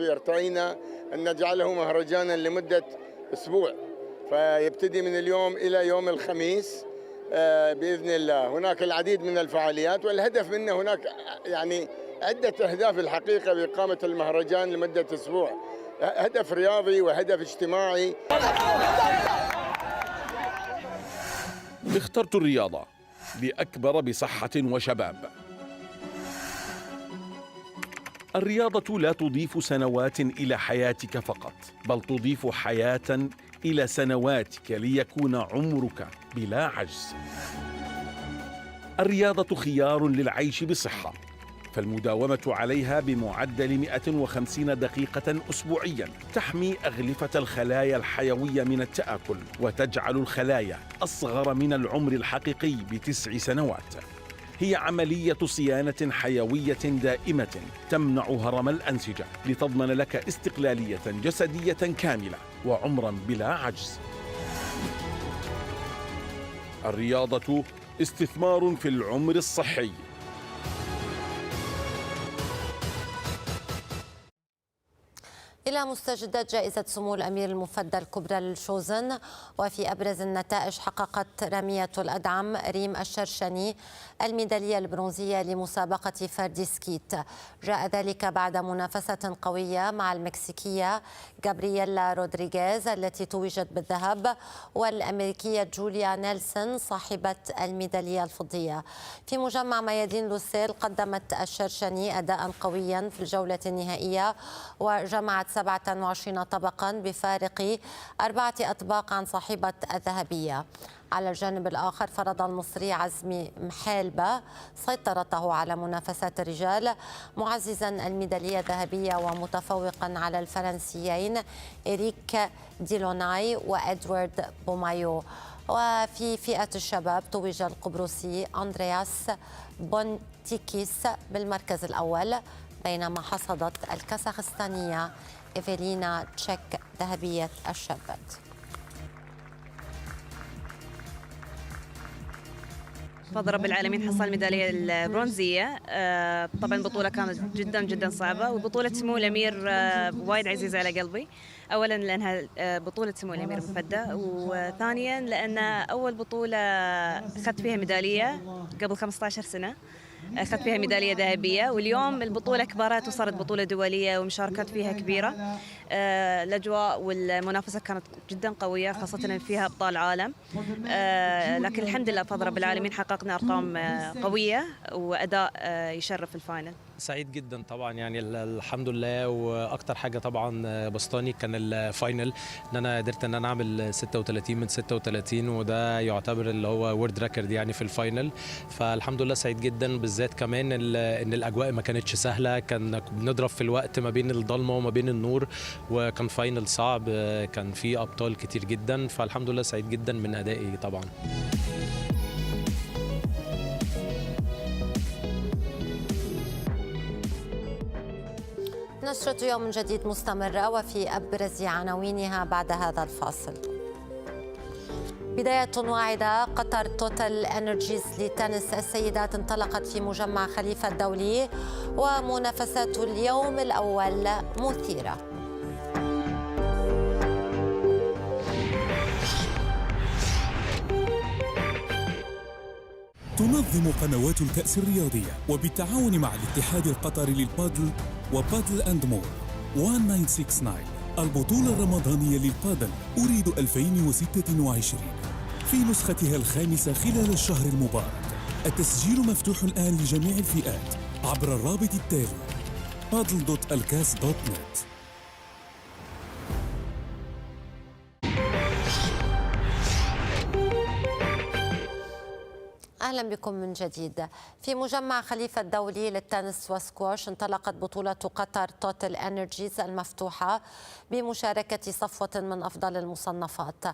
يرتعينا أن نجعله مهرجانا لمدة أسبوع، فيبتدي من اليوم إلى يوم الخميس بإذن الله. هناك العديد من الفعاليات، والهدف منه هناك يعني عدة أهداف الحقيقة بإقامة المهرجان لمدة أسبوع، هدف رياضي وهدف اجتماعي. اخترت الرياضة لأكبر بصحة وشباب. الرياضة لا تضيف سنوات إلى حياتك فقط، بل تضيف حياة إلى سنواتك ليكون عمرك بلا عجز. الرياضة خيار للعيش بصحة، فالمداومة عليها بمعدل 150 دقيقة أسبوعياً تحمي أغلفة الخلايا الحيوية من التآكل، وتجعل الخلايا أصغر من العمر الحقيقي ب9 سنوات. هي عملية صيانة حيوية دائمة تمنع هرم الأنسجة لتضمن لك استقلالية جسدية كاملة وعمراً بلا عجز. الرياضة استثمار في العمر الصحي. إلى مستجدات جائزة سمو الامير المفدى الكبرى للشوزن، وفي ابرز النتائج حققت رامية الادعم ريم الشرشني الميدالية البرونزية لمسابقة فردي سكيت. جاء ذلك بعد منافسة قوية مع المكسيكية غابرييلا رودريغيز التي توجت بالذهب، والامريكية جوليا نيلسون صاحبة الميدالية الفضية. في مجمع ميادين لوسيل قدمت الشرشني اداء قويا في الجولة النهائية، وجمعت 27 طبقا بفارق 4 أطباق عن صاحبة الذهبية. على الجانب الآخر فرض المصري عزمي محالبة سيطرته على منافسات الرجال، معززا الميدالية الذهبية ومتفوقا على الفرنسيين إريك ديلوناي وإدوارد بومايو. وفي فئة الشباب توج القبرصي أندرياس بونتيكيس بالمركز الأول، بينما حصدت الكازاخستانية إيفيلينا تشيك ذهبية الشابات. فضل رب العالمين حصل الميدالية البرونزية. طبعا البطولة كانت جدا جدا صعبة، وبطولة سمو الامير وايد عزيزة على قلبي. اولا لانها بطولة سمو الامير المفدى، وثانيا لان اول بطولة اخذت فيها ميدالية قبل 15 سنة، أخذت فيها ميدالية ذهبية، واليوم البطولة كبرت وصارت بطولة دولية ومشاركات فيها كبيرة. الأجواء والمنافسة كانت جدا قوية، خاصة أن فيها أبطال عالم. لكن الحمد لله بفضل رب العالمين حققنا أرقام قوية وأداء يشرف الفاينل. سعيد جدا طبعا، يعني الحمد لله. واكتر حاجه طبعا بسطاني كان الفاينل، ان انا قدرت ان انا اعمل 36 من 36، وده يعتبر اللي هو وورد ريكورد يعني في الفاينل. فالحمد لله سعيد جدا، بالذات كمان ان الاجواء ما كانتش سهله، كان بنضرب في الوقت ما بين الضلمه وما بين النور، وكان فاينل صعب، كان فيه ابطال كتير جدا. فالحمد لله سعيد جدا من ادائي طبعا. نشرة يوم جديد مستمرة، وفي أبرز عناوينها بعد هذا الفاصل. بداية واعدة، قطر توتال انرجيز لتنس السيدات انطلقت في مجمع خليفة الدولي، ومنافسات اليوم الأول مثيرة. تنظم قنوات الكأس الرياضية وبالتعاون مع الاتحاد القطري للبادل وبادل أند مور 1969 البطولة الرمضانية للبادل أريد 2026 في نسختها الخامسة خلال الشهر المبارك. التسجيل مفتوح الآن لجميع الفئات عبر الرابط التالي paddle.alcas.net. أهلا بكم من جديد. في مجمع خليفة الدولي للتنس وسكواش انطلقت بطولة قطر توتال انرجيز المفتوحة بمشاركة صفوة من أفضل المصنفات.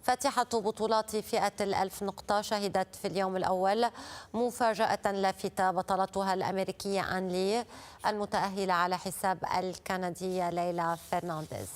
فاتحة بطولات فئة ال1000 نقطة شهدت في اليوم الأول مفاجأة لافتة، بطلتها الأمريكية آن لي المتأهلة على حساب الكندية ليلى فرنانديز.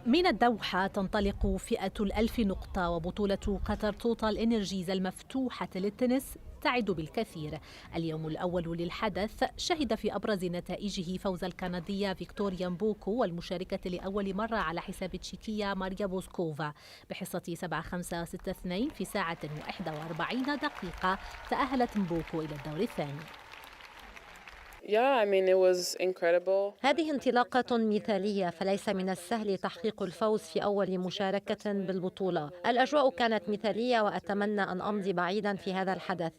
من الدوحة تنطلق فئة ال1000 نقطة وبطولة قطر توتال إنرجيز المفتوحة للتنس تبتعد بالكثير. اليوم الأول للحدث شهد في أبرز نتائجه فوز الكندية فيكتوريا مبوكو والمشاركة لأول مرة على حساب التشيكية ماريا بوسكوفا بحصة 7-5-6-2 في ساعة و41 دقيقة. تأهلت مبوكو إلى الدور الثاني. هذه انطلاقة مثالية، فليس من السهل تحقيق الفوز في أول مشاركة بالبطولة. الأجواء كانت مثالية وأتمنى أن أمضي بعيدا في هذا الحدث.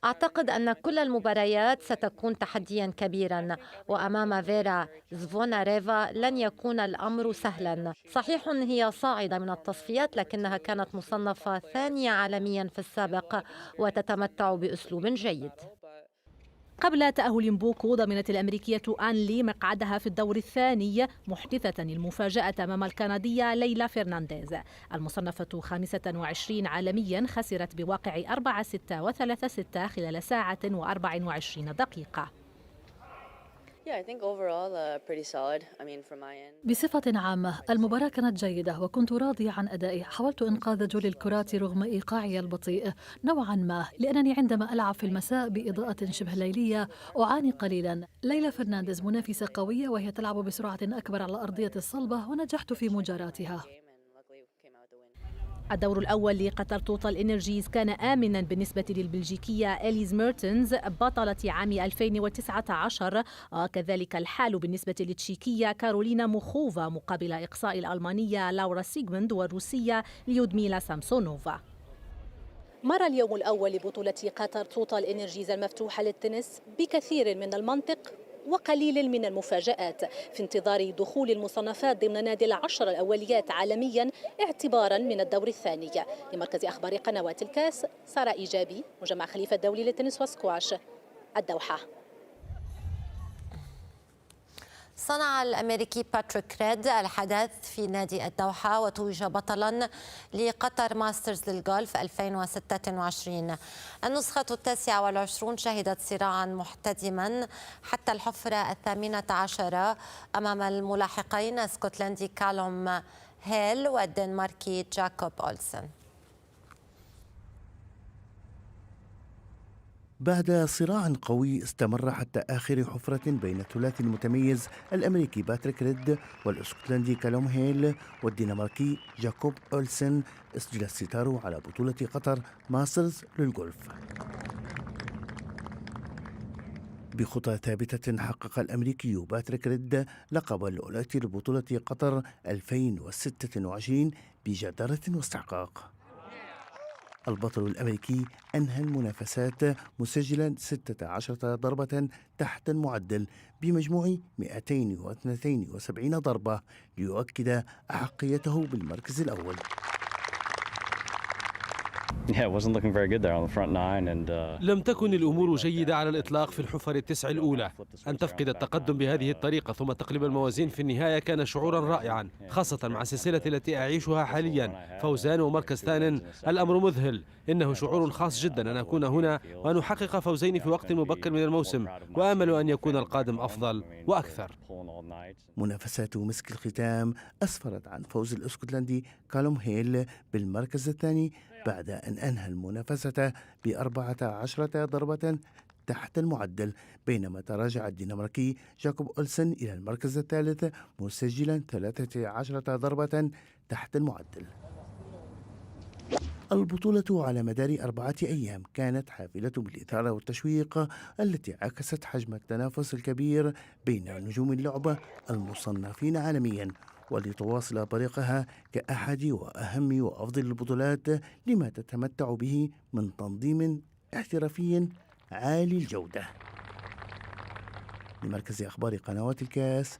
أعتقد أن كل المباريات ستكون تحديا كبيرا، وأمام فيرا زفوناريفا لن يكون الأمر سهلا. صحيح هي صاعدة من التصفيات، لكنها كانت مصنفة ثانية عالميا في السابق وتتمتع بأسلوب جيد. قبل تأهل مبوكو ضمنت الأمريكية آن لي مقعدها في الدور الثاني، محدثة المفاجأة أمام الكندية ليلا فرنانديز. المصنفة 25 عالميا خسرت بواقع 4-6 و3-6 خلال ساعة و24 دقيقة. بصفة عامة المباراة كانت جيدة وكنت راضية عن أدائي. حاولت إنقاذ جولي الكرات رغم إيقاعي البطيء نوعا ما، لأنني عندما ألعب في المساء بإضاءة شبه ليلية أعاني قليلا. ليلا فرنانديز منافسة قوية وهي تلعب بسرعة أكبر على الأرضية الصلبة ونجحت في مجاراتها. الدور الأول لقطر توتال إنرجيز كان آمنا بالنسبة للبلجيكية إليز ميرتنز بطلة عام 2019، وكذلك الحال بالنسبة للتشيكية كارولينا موخوفا مقابل إقصاء الألمانية لورا سيغموند والروسية ليودميلا سامسونوفا. مر اليوم الأول لبطولة قطر توتال إنرجيز المفتوحة للتنس بكثير من المنطق وقليل من المفاجآت، في انتظار دخول المصنفات ضمن نادي 10 الأوليات عالميا اعتبارا من الدور الثاني. لمركز أخبار قنوات الكاس، سارة إيجابي، مجمع خليفة الدولي للتنس وسكواش، الدوحة. صنع الأمريكي باتريك ريد الحدث في نادي الدوحة وتوج بطلا لقطر ماسترز للغولف 2026. النسخة 29 شهدت صراعا محتدما حتى الحفرة 18 أمام الملاحقين الاسكتلندي كالوم هيل والدنماركي جاكوب أولسن. بعد صراع قوي استمر حتى آخر حفرة بين الثلاثي المتميز الأمريكي باتريك ريد والاسكتلندي كالوم هيل والدنماركي جاكوب أولسن، اسجل الستار على بطولة قطر ماسترز للغولف. بخطى ثابتة حقق الأمريكي باتريك ريد لقب الأولى لبطولة قطر 2026 بجدارة واستحقاق. البطل الأمريكي أنهى المنافسات مسجلا 16 ضربة تحت المعدل بمجموع 272 ضربة ليؤكد أحقيته بالمركز الأول. لم تكن الأمور جيدة على الإطلاق في الحفر التسع الأولى. أن تفقد التقدم بهذه الطريقة ثم تقلب الموازين في النهاية كان شعورا رائعا، خاصة مع السلسلة التي أعيشها حاليا، فوزان ومركز ثان. الأمر مذهل، إنه شعور خاص جدا أن أكون هنا وأن أحقق فوزين في وقت مبكر من الموسم، وآمل أن يكون القادم أفضل وأكثر. منافسات مسك الختام أسفرت عن فوز الاسكتلندي كالوم هيل بالمركز الثاني بعد أن أنهى المنافسة ب14 ضربة تحت المعدل، بينما تراجع الدنماركي جاكوب أولسن إلى المركز الثالث مسجلا 13 ضربة تحت المعدل. البطولة على مدار 4 أيام كانت حافلة بالإثارة والتشويق التي عكست حجم التنافس الكبير بين نجوم اللعبة المصنفين عالميا، ولتواصل بريقها كأحد وأهم وأفضل البطولات لما تتمتع به من تنظيم احترافي عالي الجودة. لمركز أخبار قنوات الكاس،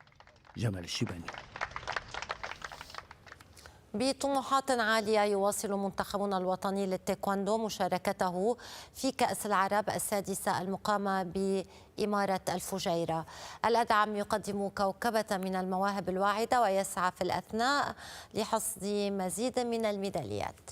جمال الشيباني. بطموحات عالية يواصل منتخبنا الوطني للتايكوندو مشاركته في كأس العرب السادسة المقامة بإمارة الفجيرة. الأدعم يقدم كوكبة من المواهب الواعدة ويسعى في الأثناء لحصد مزيد من الميداليات.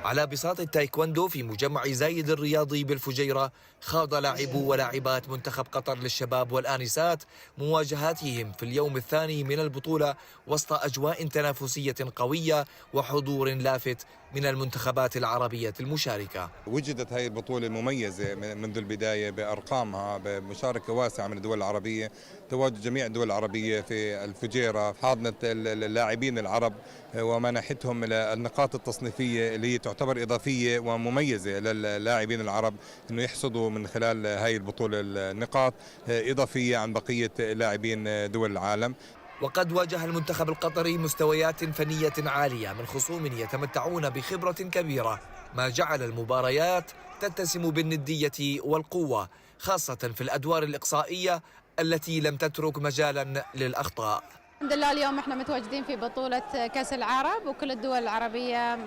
على بساط التايكوندو في مجمع زايد الرياضي بالفجيرة، خاض لاعبو ولاعبات منتخب قطر للشباب والآنسات مواجهاتهم في اليوم الثاني من البطولة وسط أجواء تنافسية قوية وحضور لافت من المنتخبات العربية المشاركة. وجدت هذه البطولة مميزة منذ البداية بأرقامها، بمشاركة واسعة من الدول العربية، تواجد جميع الدول العربية في الفجيرة، حاضنة اللاعبين العرب ومنحتهم النقاط التصنيفية اللي هي تعتبر إضافية ومميزة للاعبين العرب أنه يحصدوا من خلال هذه البطولة النقاط إضافية عن بقية لاعبين دول العالم. وقد واجه المنتخب القطري مستويات فنية عالية من خصوم يتمتعون بخبرة كبيرة، ما جعل المباريات تتسم بالندية والقوة، خاصة في الأدوار الإقصائية التي لم تترك مجالا للأخطاء. الحمد لله اليوم احنا متواجدين في بطولة كأس العرب، وكل الدول العربية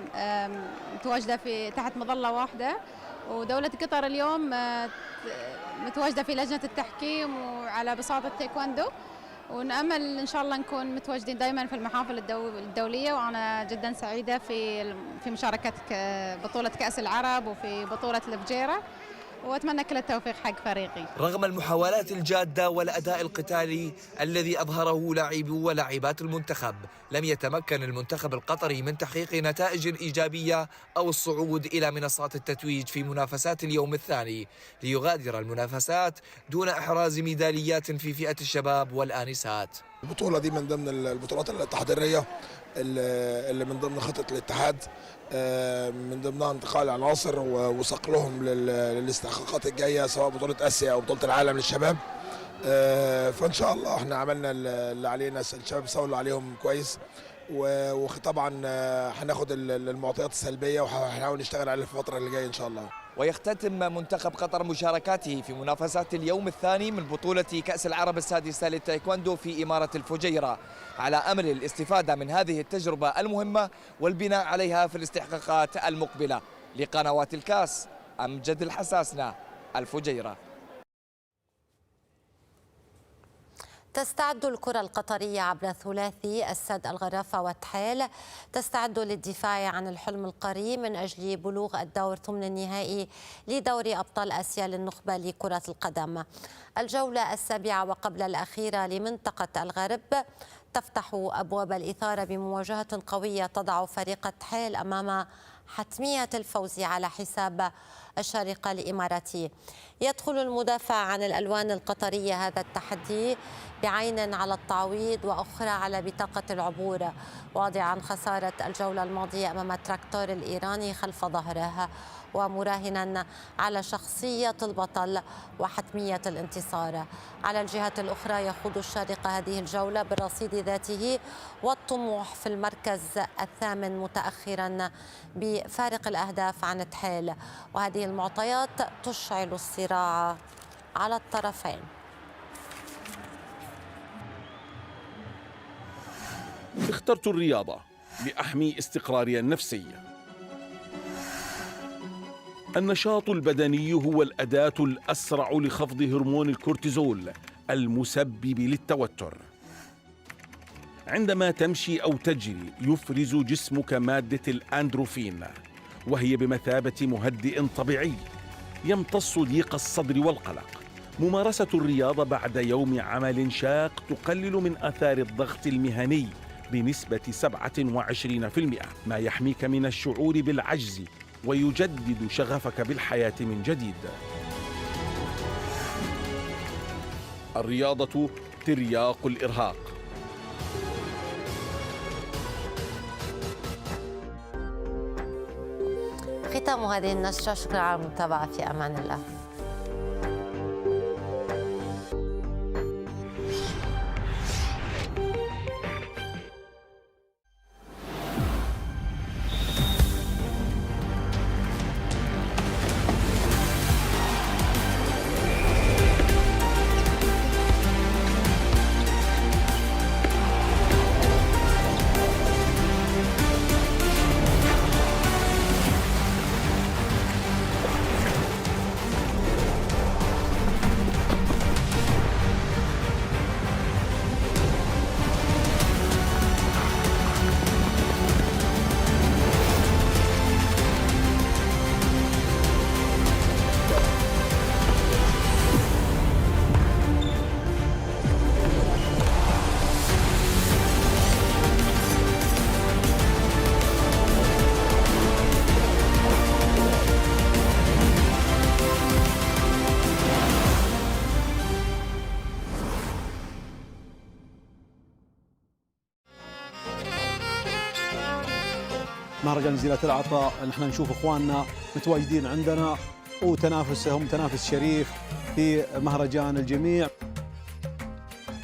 متواجدة في تحت مظلة واحدة، ودولة قطر اليوم متواجدة في لجنة التحكيم وعلى بساط التايكوندو، ونأمل إن شاء الله نكون متواجدين دائما في المحافل الدولية. وأنا جدا سعيدة في مشاركة بطولة كأس العرب وفي بطولة الفجيرة، وأتمنى كل التوفيق حق فريقي. رغم المحاولات الجادة والأداء القتالي الذي أظهره لاعبو ولاعبات المنتخب، لم يتمكن المنتخب القطري من تحقيق نتائج إيجابية أو الصعود إلى منصات التتويج في منافسات اليوم الثاني، ليغادر المنافسات دون إحراز ميداليات في فئة الشباب والآنسات. البطولة دي من ضمن البطولات التحضيرية اللي من ضمن خطة الاتحاد، من ضمنها انتقال عناصر وصقلهم للاستحقاقات الجايه، سواء بطوله اسيا او بطوله العالم للشباب. فان شاء الله احنا عملنا اللي علينا، الشباب سووا اللي عليهم كويس، وطبعا هناخد المعطيات السلبيه وهنحاول نشتغل عليها في الفتره اللي جايه ان شاء الله. ويختتم منتخب قطر مشاركاته في منافسات اليوم الثاني من بطولة كأس العرب السادسة للتايكوندو في إمارة الفجيرة، على أمل الاستفادة من هذه التجربة المهمة والبناء عليها في الاستحقاقات المقبلة. لقنوات الكاس، أمجد الحساسنة، الفجيرة. تستعد الكرة القطرية عبر ثلاثي السد الغرافة والتحيل، تستعد للدفاع عن الحلم القريب من أجل بلوغ الدور ثمن النهائي لدوري أبطال آسيا للنخبة لكرة القدم. الجولة السابعة وقبل الأخيرة لمنطقة الغرب تفتح أبواب الإثارة بمواجهة قوية تضع فريق التحيل أمام حتمية الفوز على حساب الشارقة الإماراتي. يدخل المدافع عن الألوان القطرية هذا التحدي بعين على التعويض وأخرى على بطاقة العبور، واضعا خسارة الجولة الماضية أمام التراكتور الإيراني خلف ظهره، ومراهنا على شخصية البطل وحتمية الانتصار. على الجهة الأخرى يخوض الشارقة هذه الجولة بالرصيد ذاته والطموح في المركز الثامن متأخرا بفارق الأهداف عن التحيل، وهذه المعطيات تشعل الصراع على الطرفين. اخترت الرياضة لأحمي استقراري النفسي. النشاط البدني هو الأداة الأسرع لخفض هرمون الكورتيزول المسبب للتوتر. عندما تمشي أو تجري يفرز جسمك مادة الأندروفين، وهي بمثابة مهدئ طبيعي يمتص ضيق الصدر والقلق. ممارسة الرياضة بعد يوم عمل شاق تقلل من آثار الضغط المهني بنسبة 27%، ما يحميك من الشعور بالعجز ويجدد شغفك بالحياة من جديد. الرياضة ترياق الإرهاق. ختام هذه النشرة، شكرا على المتابعة، في أمان الله. مهرجان جزيرة العطاء نحن نشوف اخواننا متواجدين عندنا وتنافسهم تنافس شريف في مهرجان الجميع.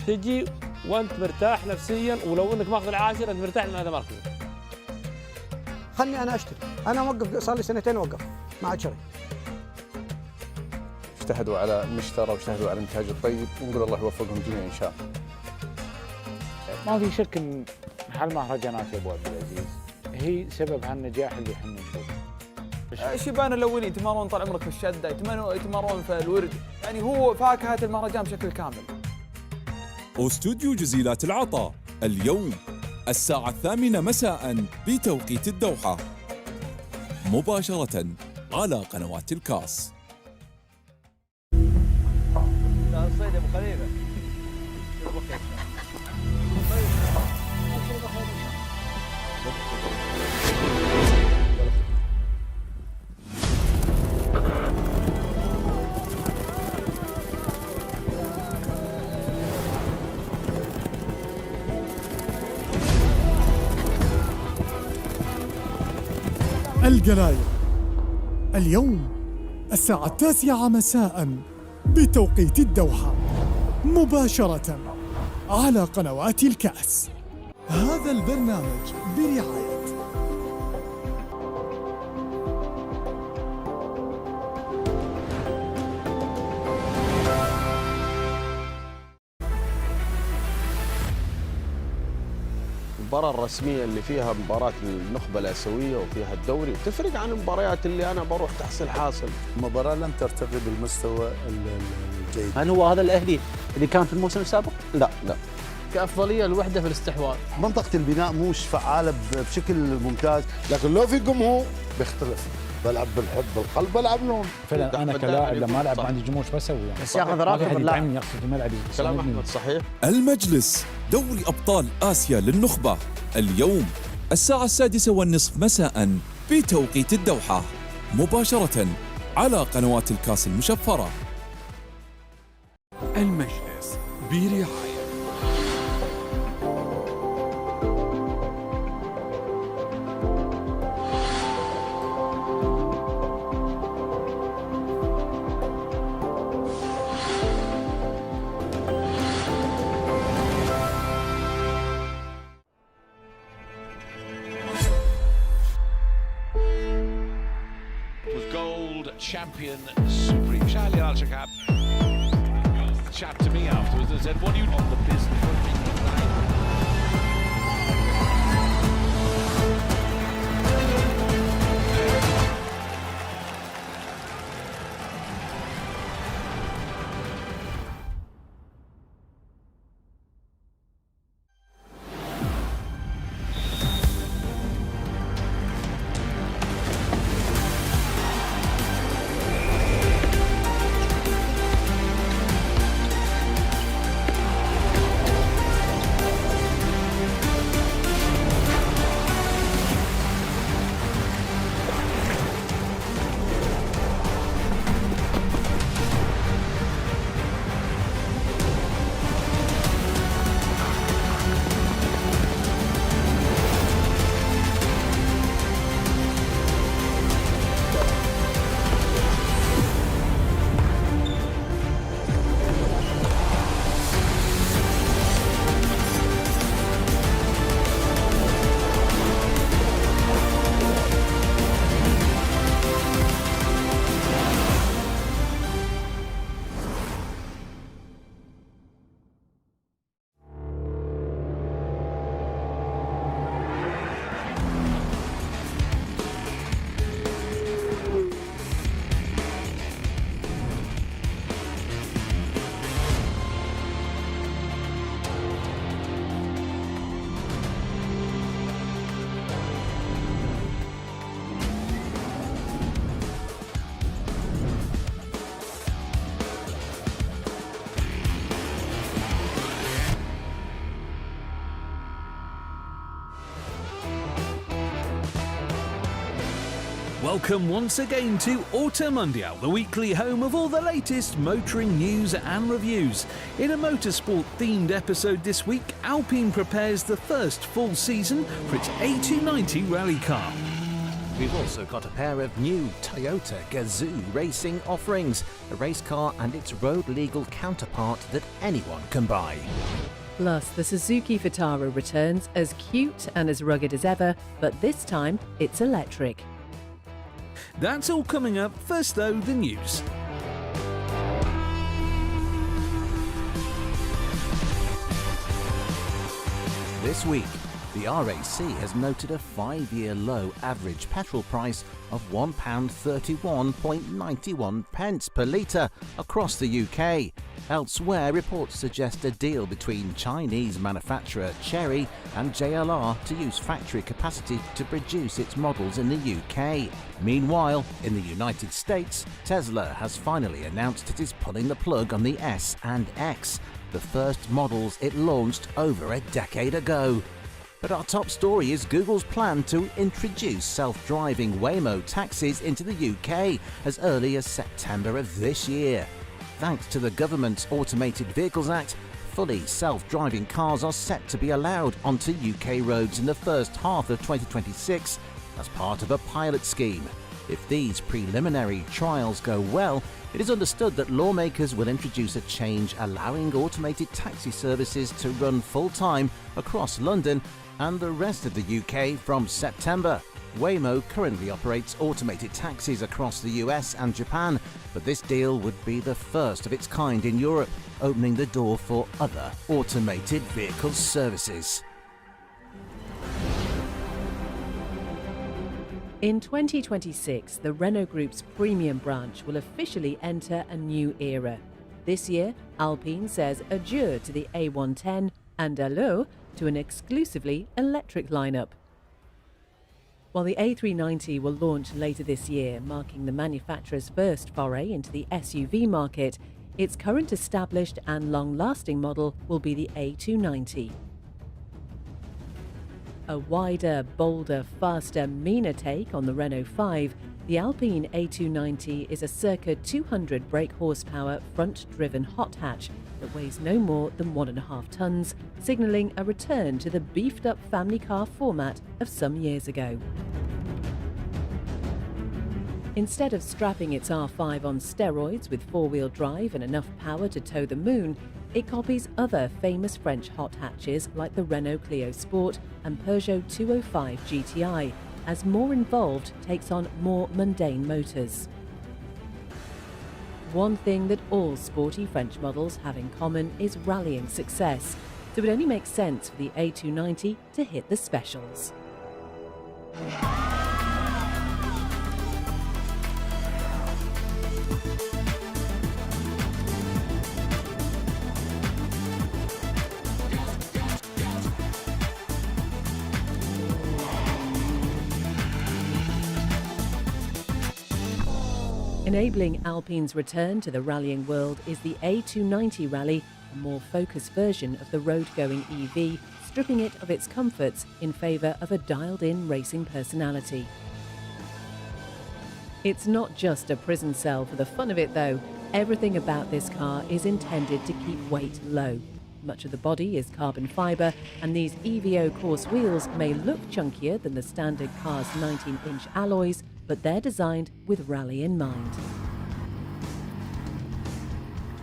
تجي وانت مرتاح نفسيا، ولو انك ماخذ العاشر انت مرتاح لان هذا مركزك. خلني انا اشتري، انا موقف صار لي سنتين اوقف ما عاد شري. اجتهدوا على المشترى واجتهدوا على الانتاج الطيب، ونقول الله يوفقهم جميعا ان شاء الله. ما في شك ان هالمهرجانات يا ابو عبد العزيز هي سبب هالنجاح اللي احنا نشوفه. الشبان الاولين يتمارون طال عمرك في الشده، يتمارون في الورد، يعني هو فاكهه المهرجان بشكل كامل. استوديو جزيرة العطاء اليوم الساعة 8 مساء بتوقيت الدوحة، مباشرة على قنوات الكاس. الصيد ابو خليفه. الجلاية اليوم الساعة 9 مساء بتوقيت الدوحة، مباشرة على قنوات الكاس. هذا البرنامج برعاية المباراة الرسمية اللي فيها مباراة النخبة الآسيوية وفيها الدوري تفرق عن المباريات اللي أنا بروح تحصيل حاصل. المباراة لم ترتقي بالمستوى الجيد. هل هو هذا الأهلي اللي كان في الموسم السابق؟ لا. كأفضلية الوحدة في الاستحواذ. منطقة البناء مش فعالة بشكل ممتاز، لكن لو في جمهور بيختلف. بلعب بالحب بالقلب، بلعب لون. فعلا انا كلاعب لما العب عندي جمهور شو بسوي يعني؟ بس ياخذ راتب اللاعب يقصد في ملعبي. كلام احمد صحيح. المجلس دوري أبطال آسيا للنخبة اليوم الساعة 6:30 مساء بتوقيت الدوحة، مباشرة على قنوات الكاس المشفرة. المجلس برعاية champion supreme Charlie Ultra Cup chat to me afterwards and said what do you on the business of Welcome once again to Automotive, the weekly home of all the latest motoring news and reviews. In a motorsport-themed episode this week, Alpine prepares the first full season for its A290 rally car. We've also got a pair of new Toyota Gazoo racing offerings, a race car and its road-legal counterpart that anyone can buy. Plus, the Suzuki Vitara returns as cute and as rugged as ever, but this time it's electric. That's all coming up. First though, the news. This week, the RAC has noted a 5-year low average petrol price of £1.31.91 per litre across the UK. Elsewhere, reports suggest a deal between Chinese manufacturer Chery and JLR to use factory capacity to produce its models in the UK. Meanwhile, in the United States, Tesla has finally announced it is pulling the plug on the S and X, the first models it launched over a decade ago. But our top story is Google's plan to introduce self-driving Waymo taxis into the UK as early as September of this year. Thanks to the government's Automated Vehicles Act, fully self-driving cars are set to be allowed onto UK roads in the first half of 2026 as part of a pilot scheme. If these preliminary trials go well, it is understood that lawmakers will introduce a change allowing automated taxi services to run full-time across London and the rest of the UK from September. Waymo currently operates automated taxis across the US and Japan, but this deal would be the first of its kind in Europe, opening the door for other automated vehicle services. In 2026, the Renault Group's premium branch will officially enter a new era. This year, Alpine says adieu to the A110 and allô to an exclusively electric lineup. While the A390 will launch later this year, marking the manufacturer's first foray into the SUV market, its current established and long-lasting model will be the A290. A wider, bolder, faster, meaner take on the Renault 5, the Alpine A290 is a circa 200 brake horsepower front-driven hot hatch that weighs no more than 1.5 tons, signalling a return to the beefed-up family car format of some years ago. Instead of strapping its R5 on steroids with four-wheel drive and enough power to tow the moon, it copies other famous French hot hatches like the Renault Clio Sport and Peugeot 205 GTI, as more involved takes on more mundane motors. One thing that all sporty French models have in common is rallying success, so it only makes sense for the A290 to hit the specials. Enabling Alpine's return to the rallying world is the A290 Rally, a more focused version of the road-going EV, stripping it of its comforts in favour of a dialed-in racing personality. It's not just a prison cell for the fun of it, though. Everything about this car is intended to keep weight low. Much of the body is carbon fibre, and these EVO course wheels may look chunkier than the standard car's 19-inch alloys, but they're designed with rally in mind.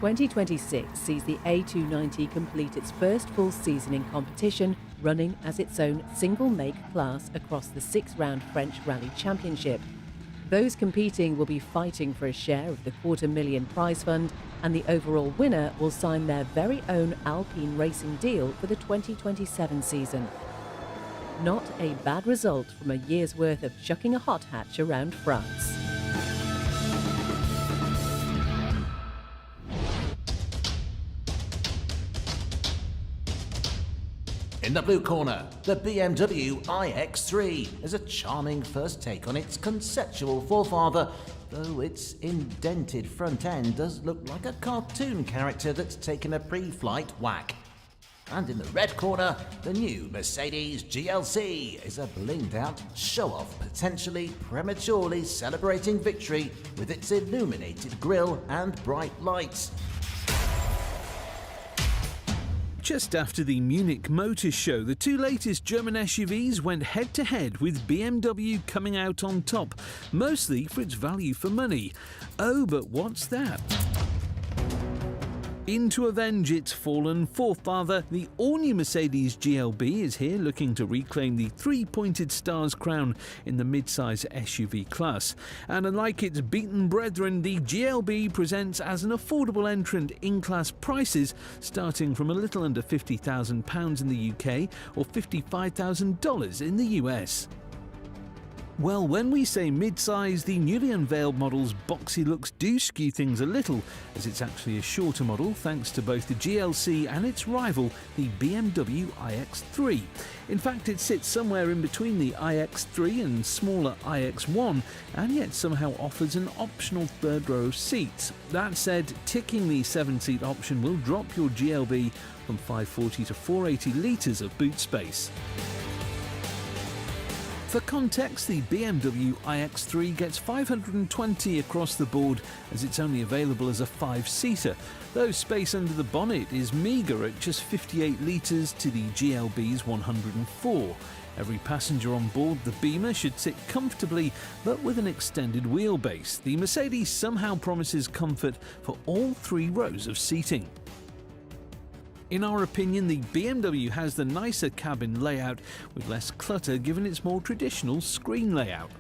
2026 sees the A290 complete its first full season in competition, running as its own single-make class across the 6-round French Rally Championship. Those competing will be fighting for a share of the $250,000 prize fund, and the overall winner will sign their very own Alpine racing deal for the 2027 season. Not a bad result from a year's worth of chucking a hot hatch around France. In the blue corner, the BMW iX3 is a charming first take on its conceptual forefather, though its indented front end does look like a cartoon character that's taken a pre-flight whack. And in the red corner, the new Mercedes GLC is a blinged-out show-off, potentially prematurely celebrating victory with its illuminated grille and bright lights. Just after the Munich Motor Show, the two latest German SUVs went head-to-head with BMW coming out on top, mostly for its value for money. Oh, but what's that? In to avenge its fallen forefather, the all-new Mercedes GLB is here looking to reclaim the three-pointed stars crown in the mid-size SUV class. And unlike its beaten brethren, the GLB presents as an affordable entrant in-class prices starting from a little under £50,000 in the UK or $55,000 in the US. Well, when we say mid-size, the newly unveiled model's boxy looks do skew things a little, as it's actually a shorter model thanks to both the GLC and its rival, the BMW iX3. In fact, it sits somewhere in between the iX3 and smaller iX1, and yet somehow offers an optional third row of seats. That said, ticking the 7-seat option will drop your GLB from 540 to 480 litres of boot space. For context, the BMW iX3 gets 520 across the board as it's only available as a 5-seater, though space under the bonnet is meagre at just 58 litres to the GLB's 104. Every passenger on board the Beamer should sit comfortably, but with an extended wheelbase. The Mercedes somehow promises comfort for all 3 rows of seating. In our opinion, the BMW has the nicer cabin layout with less clutter given its more traditional screen layout.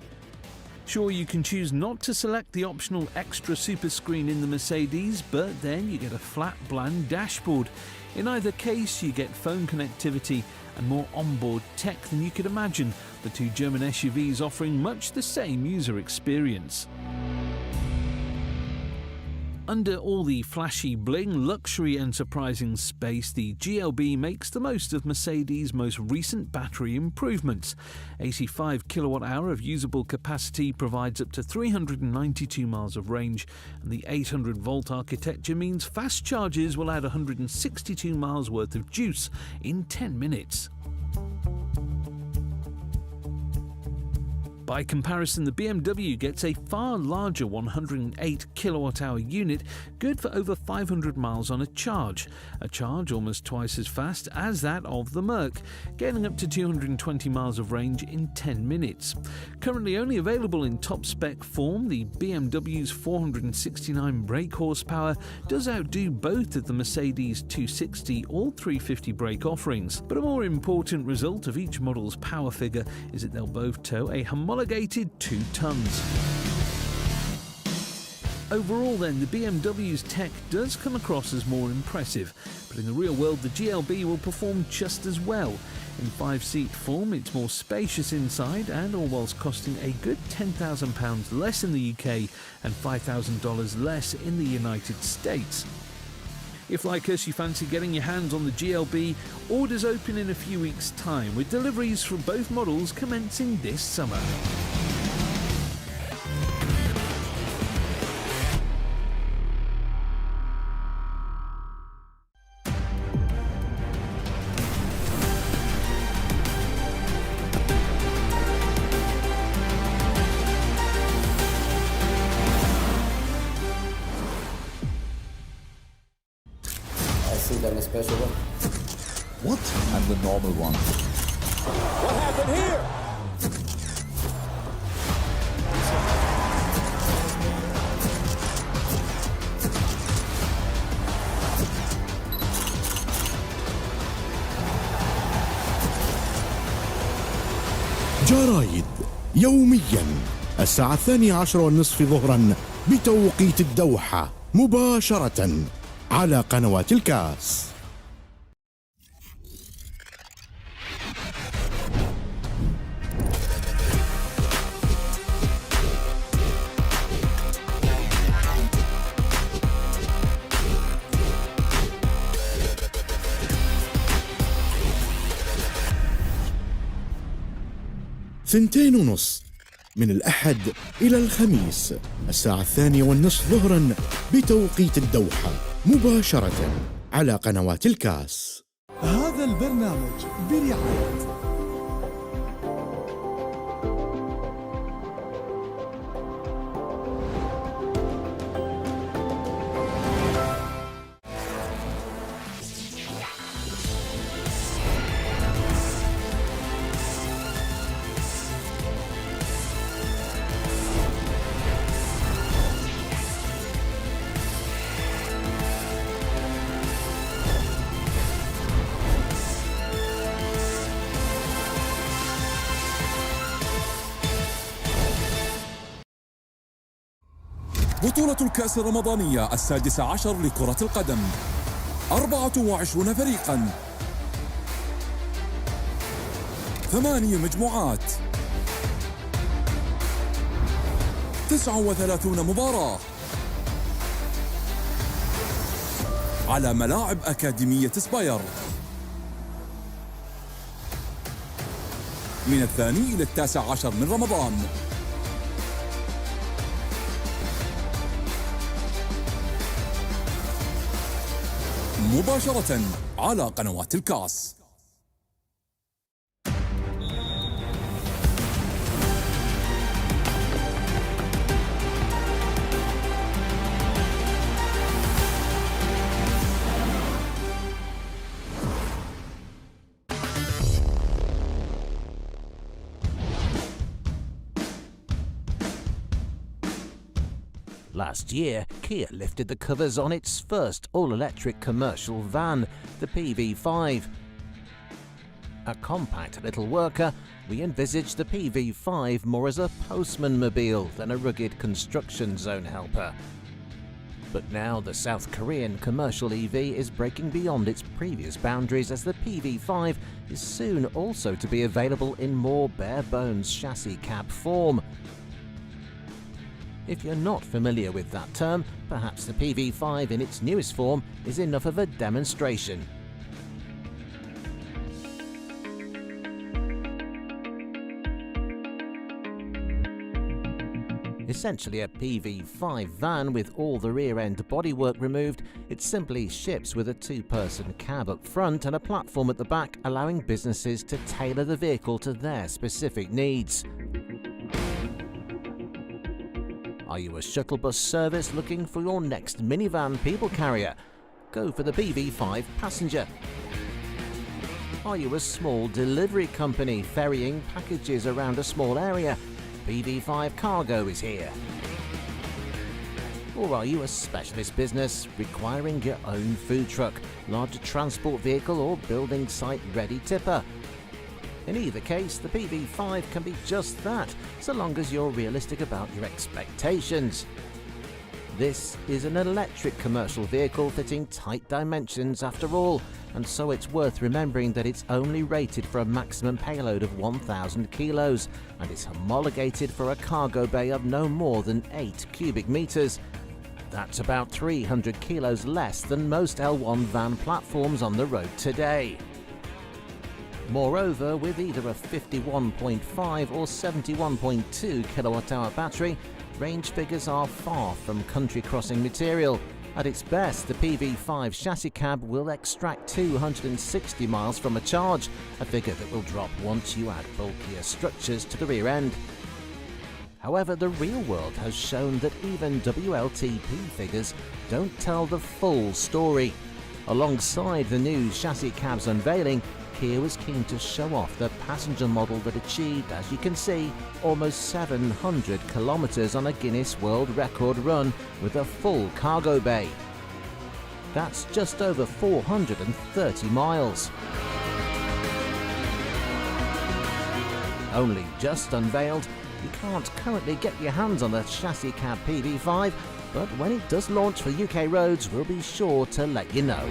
Sure, you can choose not to select the optional extra super screen in the Mercedes, but then you get a flat, bland dashboard. In either case, you get phone connectivity and more onboard tech than you could imagine, the two German SUVs offering much the same user experience. Under all the flashy bling, luxury and surprising space, the GLB makes the most of Mercedes' most recent battery improvements. 85 kilowatt-hour of usable capacity provides up to 392 miles of range, and the 800-volt architecture means fast chargers will add 162 miles worth of juice in 10 minutes. By comparison, the BMW gets a far larger 108 kilowatt-hour unit, good for over 500 miles on a charge almost twice as fast as that of the Merc, getting up to 220 miles of range in 10 minutes. Currently only available in top-spec form, the BMW's 469 brake horsepower does outdo both of the Mercedes 260 or 350 brake offerings, but a more important result of each model's power figure is that they'll both tow a homologated 2 tons. Overall then, the BMW's tech does come across as more impressive, but in the real world the GLB will perform just as well. In 5-seat form, it's more spacious inside, and all whilst costing a good £10,000 less in the UK and $5,000 less in the United States. If, like us, you fancy getting your hands on the GLB, orders open in a few weeks' time, with deliveries for both models commencing this summer. Special one. What? And the normal one. What happened here? جرايد يوميا الساعة 12:30 ظهرا بتوقيت الدوحة مباشرة على قنوات الكاس. ثنتين ونص من الأحد إلى الخميس الساعة 2:30 ظهرا بتوقيت الدوحة مباشرة على قنوات الكاس. هذا البرنامج برعاية بطولة الكأس الرمضانية 16 لكرة القدم، 24 فريقاً، 8 مجموعات، 39 مباراة على ملاعب أكاديمية سباير من 2 إلى 19 من رمضان. مباشرة على قنوات الكاس. Last year, Kia lifted the covers on its first all-electric commercial van, the PV5. A compact little worker, we envisaged the PV5 more as a postman-mobile than a rugged construction zone helper. But now the South Korean commercial EV is breaking beyond its previous boundaries, as the PV5 is soon also to be available in more bare-bones chassis cab form. If you're not familiar with that term, perhaps the PV5 in its newest form is enough of a demonstration. Essentially a PV5 van with all the rear-end bodywork removed, it simply ships with a two-person cab up front and a platform at the back, allowing businesses to tailor the vehicle to their specific needs. Are you a shuttle bus service looking for your next minivan people carrier? Go for the PV5 Passenger. Are you a small delivery company ferrying packages around a small area? PV5 Cargo is here. Or are you a specialist business requiring your own food truck, larger transport vehicle or building site ready tipper? In either case, the PV5 can be just that, so long as you're realistic about your expectations. This is an electric commercial vehicle fitting tight dimensions after all, and so it's worth remembering that it's only rated for a maximum payload of 1,000 kilos, and is homologated for a cargo bay of no more than 8 cubic meters. That's about 300 kilos less than most L1 van platforms on the road today. Moreover, with either a 51.5 or 71.2 kilowatt-hour battery, range figures are far from country-crossing material. At its best, the PV5 chassis cab will extract 260 miles from a charge, a figure that will drop once you add bulkier structures to the rear end. However, the real world has shown that even WLTP figures don't tell the full story. Alongside the new chassis cab's unveiling, Kia was keen to show off the passenger model that achieved, as you can see, almost 700 kilometers on a Guinness World Record run with a full cargo bay. That's just over 430 miles. Only just unveiled, you can't currently get your hands on the chassis cab PV5, but when it does launch for UK roads, we'll be sure to let you know.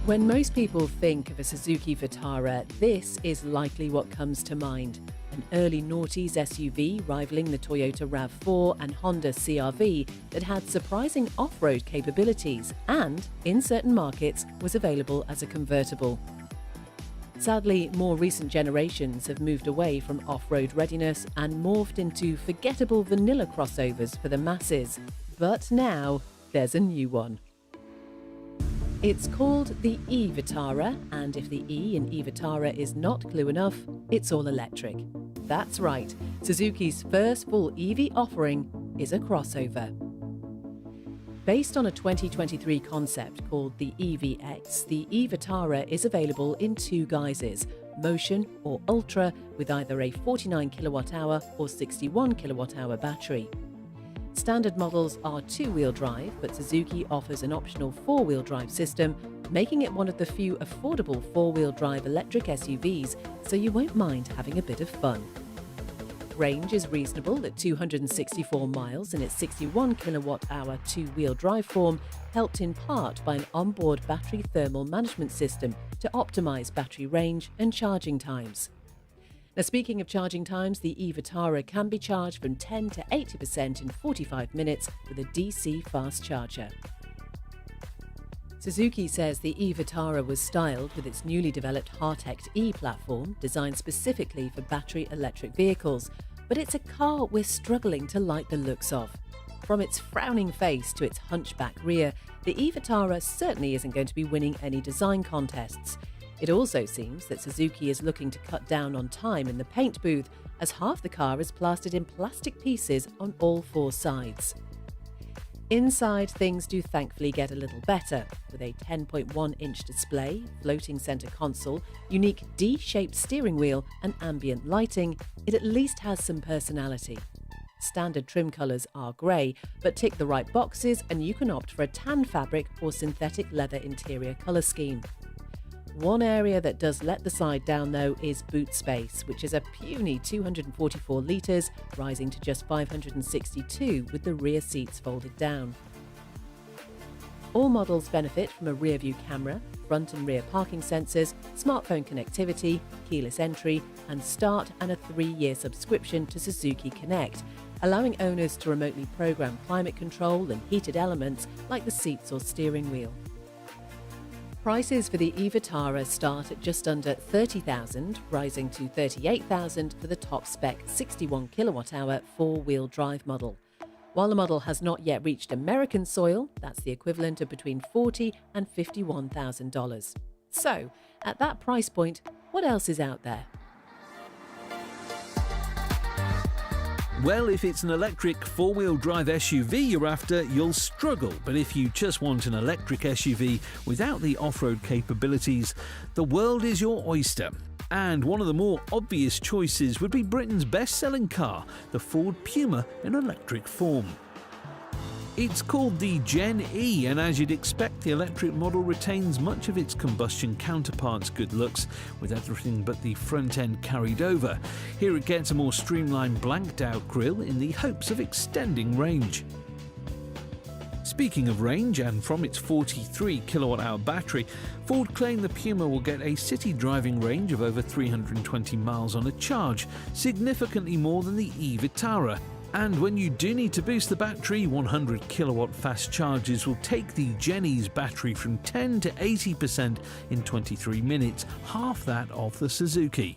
When most people think of a Suzuki Vitara, this is likely what comes to mind. An early noughties SUV rivaling the Toyota RAV4 and Honda CR-V that had surprising off-road capabilities and, in certain markets, was available as a convertible. Sadly, more recent generations have moved away from off-road readiness and morphed into forgettable vanilla crossovers for the masses. But now, there's a new one. It's called the e-Vitara, and if the E in e-Vitara is not clue enough, it's all electric. That's right, Suzuki's first full EV offering is a crossover. Based on a 2023 concept called the EVX, the e-Vitara is available in two guises, Motion or Ultra, with either a 49 kilowatt-hour or 61 kilowatt-hour battery. Standard models are two-wheel drive, but Suzuki offers an optional four-wheel drive system, making it one of the few affordable four-wheel drive electric SUVs, so you won't mind having a bit of fun. Range is reasonable at 264 miles in its 61 kilowatt-hour two-wheel drive form, helped in part by an onboard battery thermal management system to optimise battery range and charging times. Now, speaking of charging times, the e-Vitara can be charged from 10 to 80% in 45 minutes with a DC fast charger. Suzuki says the e-Vitara was styled with its newly developed Heart-X E platform, designed specifically for battery electric vehicles, but it's a car we're struggling to like the looks of. From its frowning face to its hunchback rear, the e-Vitara certainly isn't going to be winning any design contests. It also seems that Suzuki is looking to cut down on time in the paint booth, as half the car is plastered in plastic pieces on all four sides. Inside, things do thankfully get a little better. With a 10.1-inch display, floating centre console, unique D-shaped steering wheel and ambient lighting, it at least has some personality. Standard trim colours are grey, but tick the right boxes and you can opt for a tan fabric or synthetic leather interior colour scheme. One area that does let the side down though is boot space, which is a puny 244 litres, rising to just 562 with the rear seats folded down. All models benefit from a rear view camera, front and rear parking sensors, smartphone connectivity, keyless entry and start and a 3-year subscription to Suzuki Connect, allowing owners to remotely program climate control and heated elements like the seats or steering wheel. Prices for the e-Vitara start at just under $30,000, rising to $38,000 for the top spec 61 kilowatt-hour four-wheel drive model. While the model has not yet reached American soil, that's the equivalent of between $40,000 and $51,000. So, at that price point, what else is out there? Well, if it's an electric four-wheel drive SUV you're after, you'll struggle. But if you just want an electric SUV without the off-road capabilities, the world is your oyster. And one of the more obvious choices would be Britain's best-selling car, the Ford Puma in electric form. It's called the Gen E, and as you'd expect, the electric model retains much of its combustion counterpart's good looks, with everything but the front end carried over. Here it gets a more streamlined blanked-out grille in the hopes of extending range. Speaking of range, and from its 43 kilowatt-hour battery, Ford claim the Puma will get a city driving range of over 320 miles on a charge, significantly more than the e-Vitara. And when you do need to boost the battery, 100 kilowatt fast chargers will take the Gen E's battery from 10 to 80% in 23 minutes, half that of the Suzuki.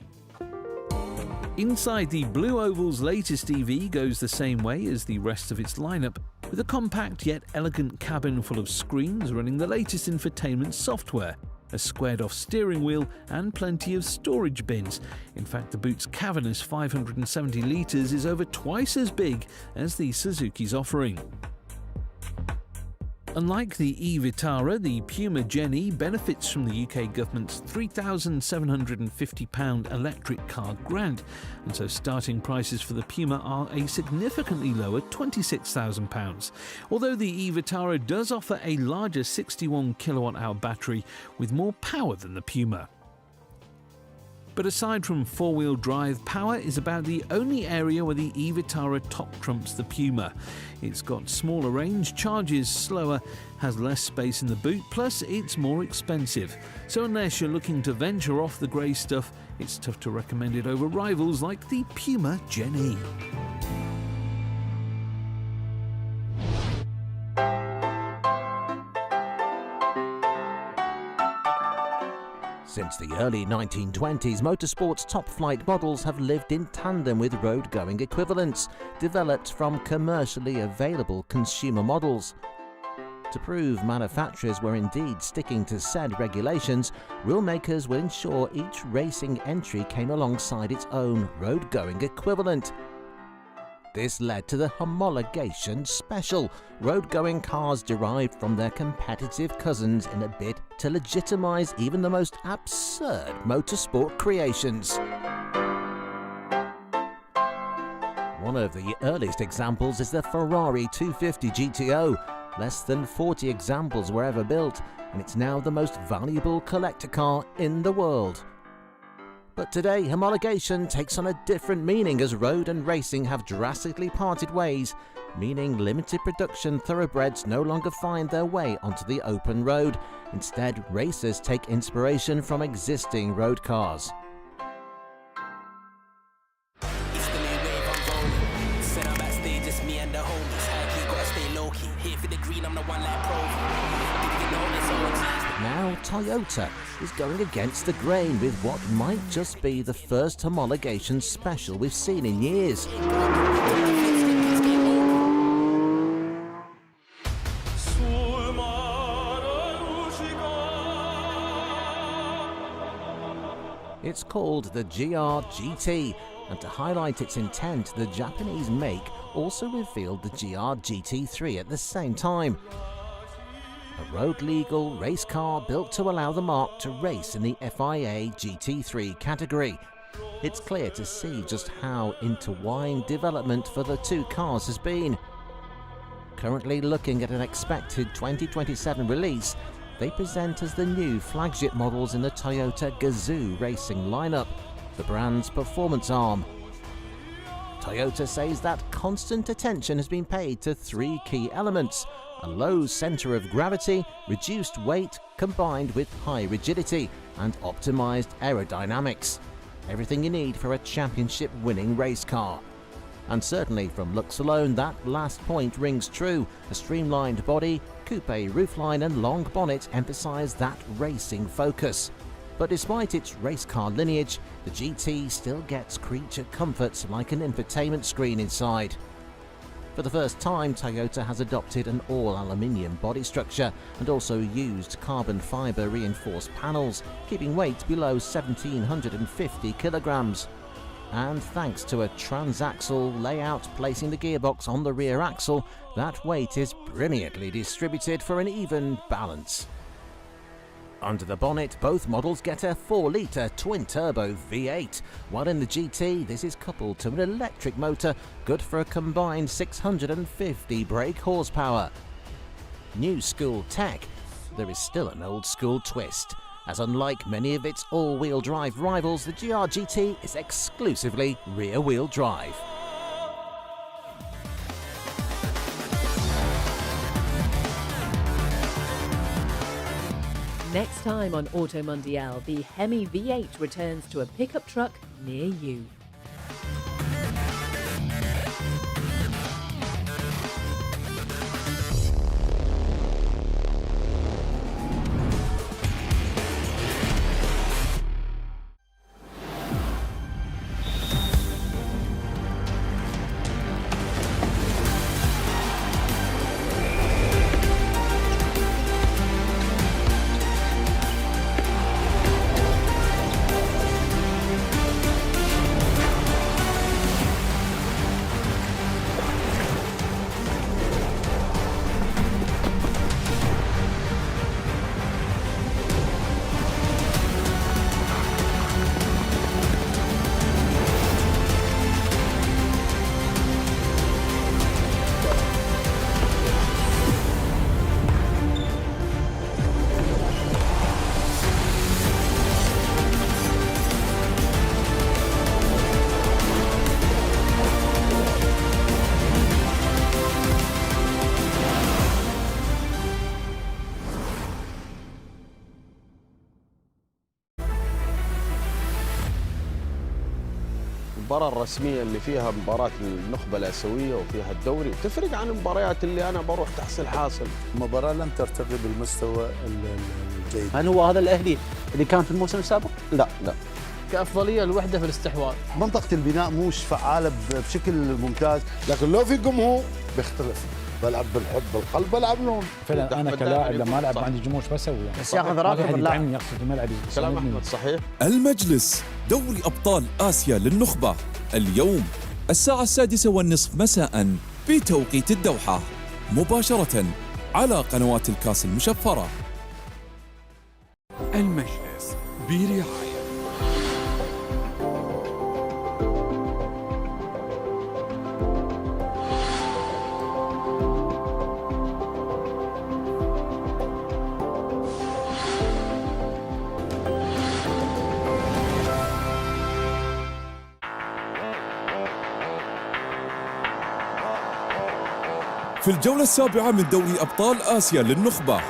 Inside, the Blue Oval's latest EV goes the same way as the rest of its lineup, with a compact yet elegant cabin full of screens running the latest infotainment software, a squared-off steering wheel and plenty of storage bins. In fact, the boot's cavernous 570 litres is over twice as big as the Suzuki's offering. Unlike the e-Vitara, the Puma Gen E benefits from the UK government's £3,750 electric car grant, and so starting prices for the Puma are a significantly lower £26,000, although the e-Vitara does offer a larger 61 kilowatt-hour battery with more power than the Puma. But aside from four-wheel drive, power is about the only area where the e-Vitara top trumps the Puma. It's got smaller range, charges slower, has less space in the boot, plus it's more expensive. So unless you're looking to venture off the grey stuff, it's tough to recommend it over rivals like the Puma Gen E. Since the early 1920s, motorsport's top-flight models have lived in tandem with road-going equivalents, developed from commercially available consumer models. To prove manufacturers were indeed sticking to said regulations, rule makers will ensure each racing entry came alongside its own road-going equivalent. This led to the homologation special, road-going cars derived from their competitive cousins in a bid to legitimise even the most absurd motorsport creations. One of the earliest examples is the Ferrari 250 GTO. Less than 40 examples were ever built, and it's now the most valuable collector car in the world. But today, homologation takes on a different meaning as road and racing have drastically parted ways, meaning limited production thoroughbreds no longer find their way onto the open road. Instead, racers take inspiration from existing road cars. Now Toyota is going against the grain with what might just be the first homologation special we've seen in years. It's called the GR-GT, and to highlight its intent, the Japanese make also revealed the GR-GT3 at the same time. A road-legal race car built to allow the marque to race in the FIA GT3 category. It's clear to see just how intertwined development for the two cars has been. Currently looking at an expected 2027 release, they present as the new flagship models in the Toyota Gazoo racing lineup, the brand's performance arm. Toyota says that constant attention has been paid to three key elements: a low centre of gravity, reduced weight combined with high rigidity, and optimised aerodynamics. Everything you need for a championship-winning race car. And certainly from looks alone, that last point rings true. A streamlined body, coupe roofline and long bonnet emphasise that racing focus. But despite its race car lineage, the GT still gets creature comforts like an infotainment screen inside. For the first time, Toyota has adopted an all-aluminium body structure and also used carbon fibre reinforced panels, keeping weight below 1,750 kilograms. And thanks to a transaxle layout placing the gearbox on the rear axle, that weight is brilliantly distributed for an even balance. Under the bonnet, both models get a 4-litre twin-turbo V8, while in the GT this is coupled to an electric motor good for a combined 650 brake horsepower. New school tech, there is still an old school twist, as unlike many of its all-wheel drive rivals, the GR-GT is exclusively rear-wheel drive. Next time on Auto Mondial, the Hemi V8 returns to a pickup truck near you. المباراة الرسمية اللي فيها مباراة النخبة الآسيوية وفيها الدوري تفرق عن المباريات اللي أنا بروح تحصيل حاصل. المباراة لم ترتقي بالمستوى الجيد. هل هو هذا الأهلي اللي كان في الموسم السابق؟ لا لا. كأفضلية الوحدة في الاستحواذ. منطقة البناء مش فعالة بشكل ممتاز، لكن لو في جمهور بيختلف. بلعب بالحب بالقلب، بلعب لهم. فعلا انا كلاعب لما العب عندي جمهور شو بسوي يعني؟ بس ياخذ راتب اللاعب يقصد الملعب. كلام احمد صحيح. المجلس دوري ابطال اسيا للنخبه اليوم الساعه 6:30 مساء بتوقيت الدوحه مباشره على قنوات الكاس المشفره. المجلس برعاية في الجولة السابعة من دوري أبطال آسيا للنخبة،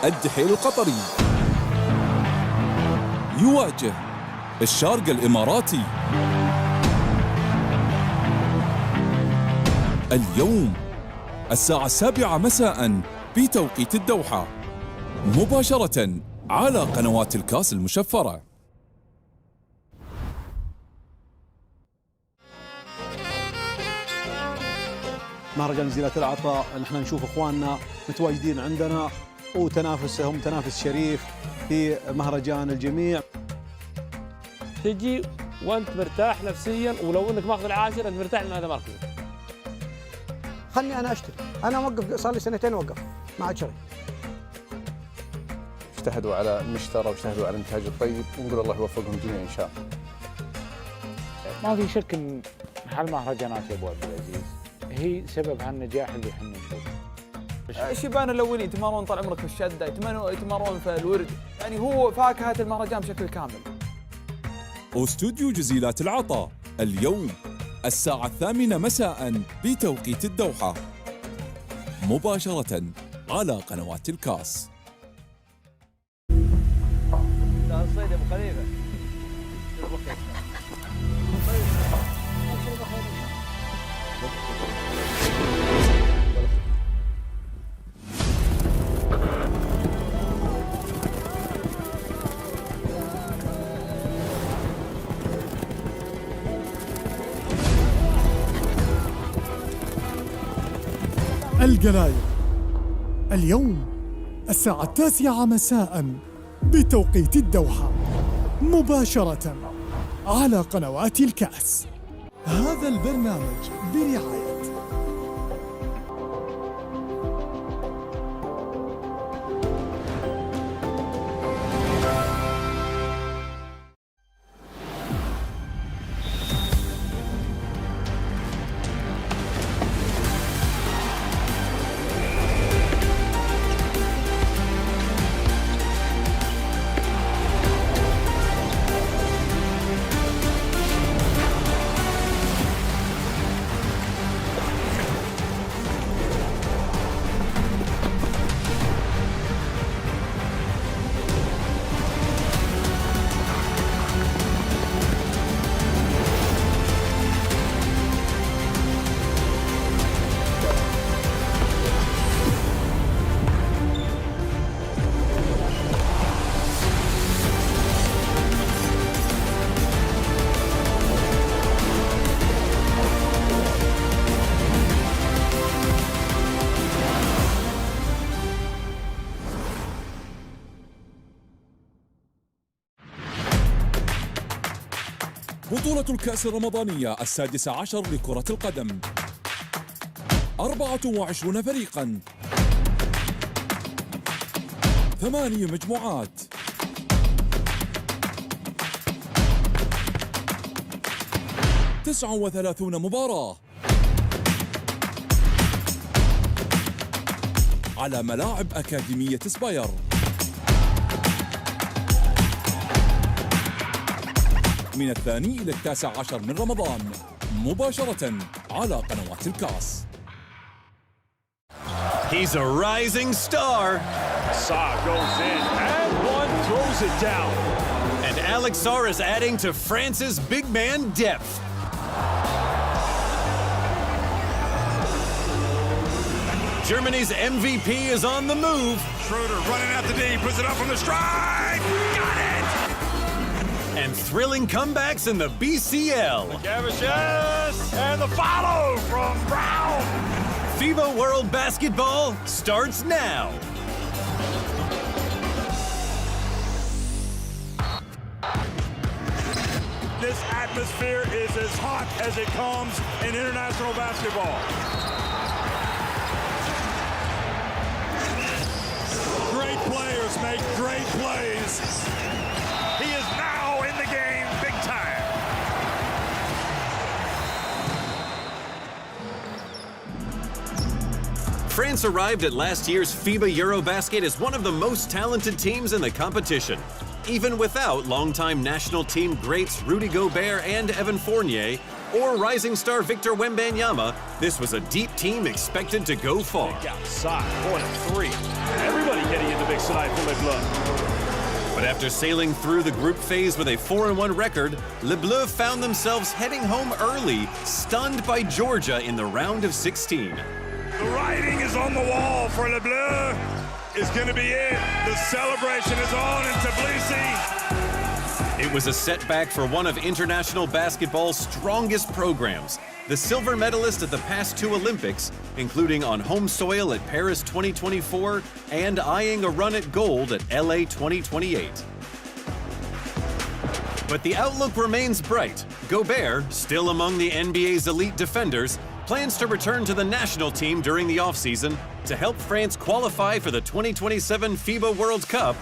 الدحيل القطري يواجه الشارقة الإماراتي. اليوم الساعة 7 مساء بتوقيت الدوحة، مباشرة على قنوات الكاس المشفرة. مهرجان جزيرة العطاء نحن نشوف اخواننا متواجدين عندنا، وتنافسهم تنافس شريف في مهرجان الجميع. تجي وانت مرتاح نفسيا، ولو انك ماخذ العاشر انت مرتاح ان هذا مركزك. خلني انا اشتري، انا موقف صار لي سنتين وقف ما عاد شري. اجتهدوا على المشترى واجتهدوا على الانتاج الطيب، ونقول الله يوفقهم جميعا ان شاء الله. ما في شك ان محل مهرجانات يا ابو عبد العزيز هي سبب هالنجاح اللي احنا نشوفه. الشبان الاولين يتمارون طال عمرك في الشده، يتمارون في الورد، يعني هو فاكهه المهرجان بشكل كامل. واستوديو جزيلات العطاء اليوم الساعة 8 مساء بتوقيت الدوحة، مباشرة على قنوات الكاس. الصيد ابو خليفه. الجلاية اليوم الساعة 9 مساء بتوقيت الدوحة، مباشرة على قنوات الكاس. هذا البرنامج برعاية بطولة الكأس الرمضانية 16 لكرة القدم، 24 فريقاً، 8 مجموعات، 39 مباراة على ملاعب أكاديمية سباير. من 2 إلى 19 من رمضان، مباشرة على قنوات الكاس. He's a rising star. Saar goes in and one throws it down. And Alex Saar is adding to France's big man depth. Germany's MVP is on the move. Schroeder running at the D, puts it up from the stride. Got it! And thrilling comebacks in the BCL. Gavishes and the follow from Brown. FIBA World Basketball starts now. This atmosphere is as hot as it comes in international basketball. Great players make great plays. He is now in the game big time. France arrived at last year's FIBA Eurobasket as one of the most talented teams in the competition. Even without longtime national team greats Rudy Gobert and Evan Fournier, or rising star Victor Wembanyama, this was a deep team expected to go far. Outside, corner three. Everybody getting in the mix tonight for Les Bleus. But after sailing through the group phase with a 4-1 record, Les Bleus found themselves heading home early, stunned by Georgia in the round of 16. The writing is on the wall for Les Bleus. Is going to be it. The celebration is on in Tbilisi. It was a setback for one of international basketball's strongest programs. The silver medalist at the past 2 Olympics, including on home soil at Paris 2024 and eyeing a run at gold at LA 2028. But the outlook remains bright. Gobert, still among the NBA's elite defenders, plans to return to the national team during the offseason to help France qualify for the 2027 FIBA World Cup.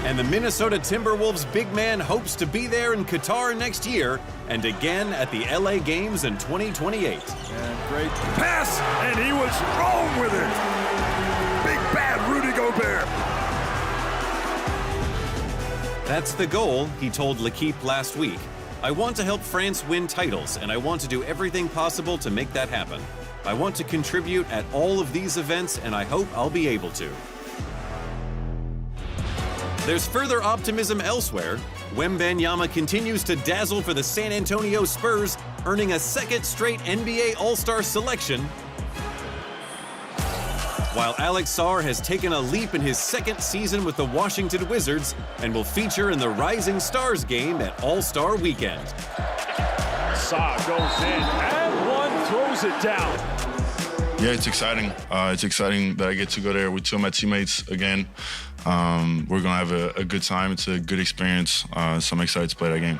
And the Minnesota Timberwolves big man hopes to be there in Qatar next year and again at the LA Games in 2028. And great pass, and he was wrong with it. Big bad Rudy Gobert. That's the goal, he told L'Équipe last week. I want to help France win titles, and I want to do everything possible to make that happen. I want to contribute at all of these events, and I hope I'll be able to. There's further optimism elsewhere. Wembanyama continues to dazzle for the San Antonio Spurs, earning a second straight NBA All-Star selection, while Alex Sarr has taken a leap in his second season with the Washington Wizards and will feature in the Rising Stars game at All-Star Weekend. Sarr goes in, and one throws it down. Yeah, it's exciting. It's exciting that I get to go there with 2 of my teammates again. We're going to have a good time. It's a good experience, so I'm excited to play that game.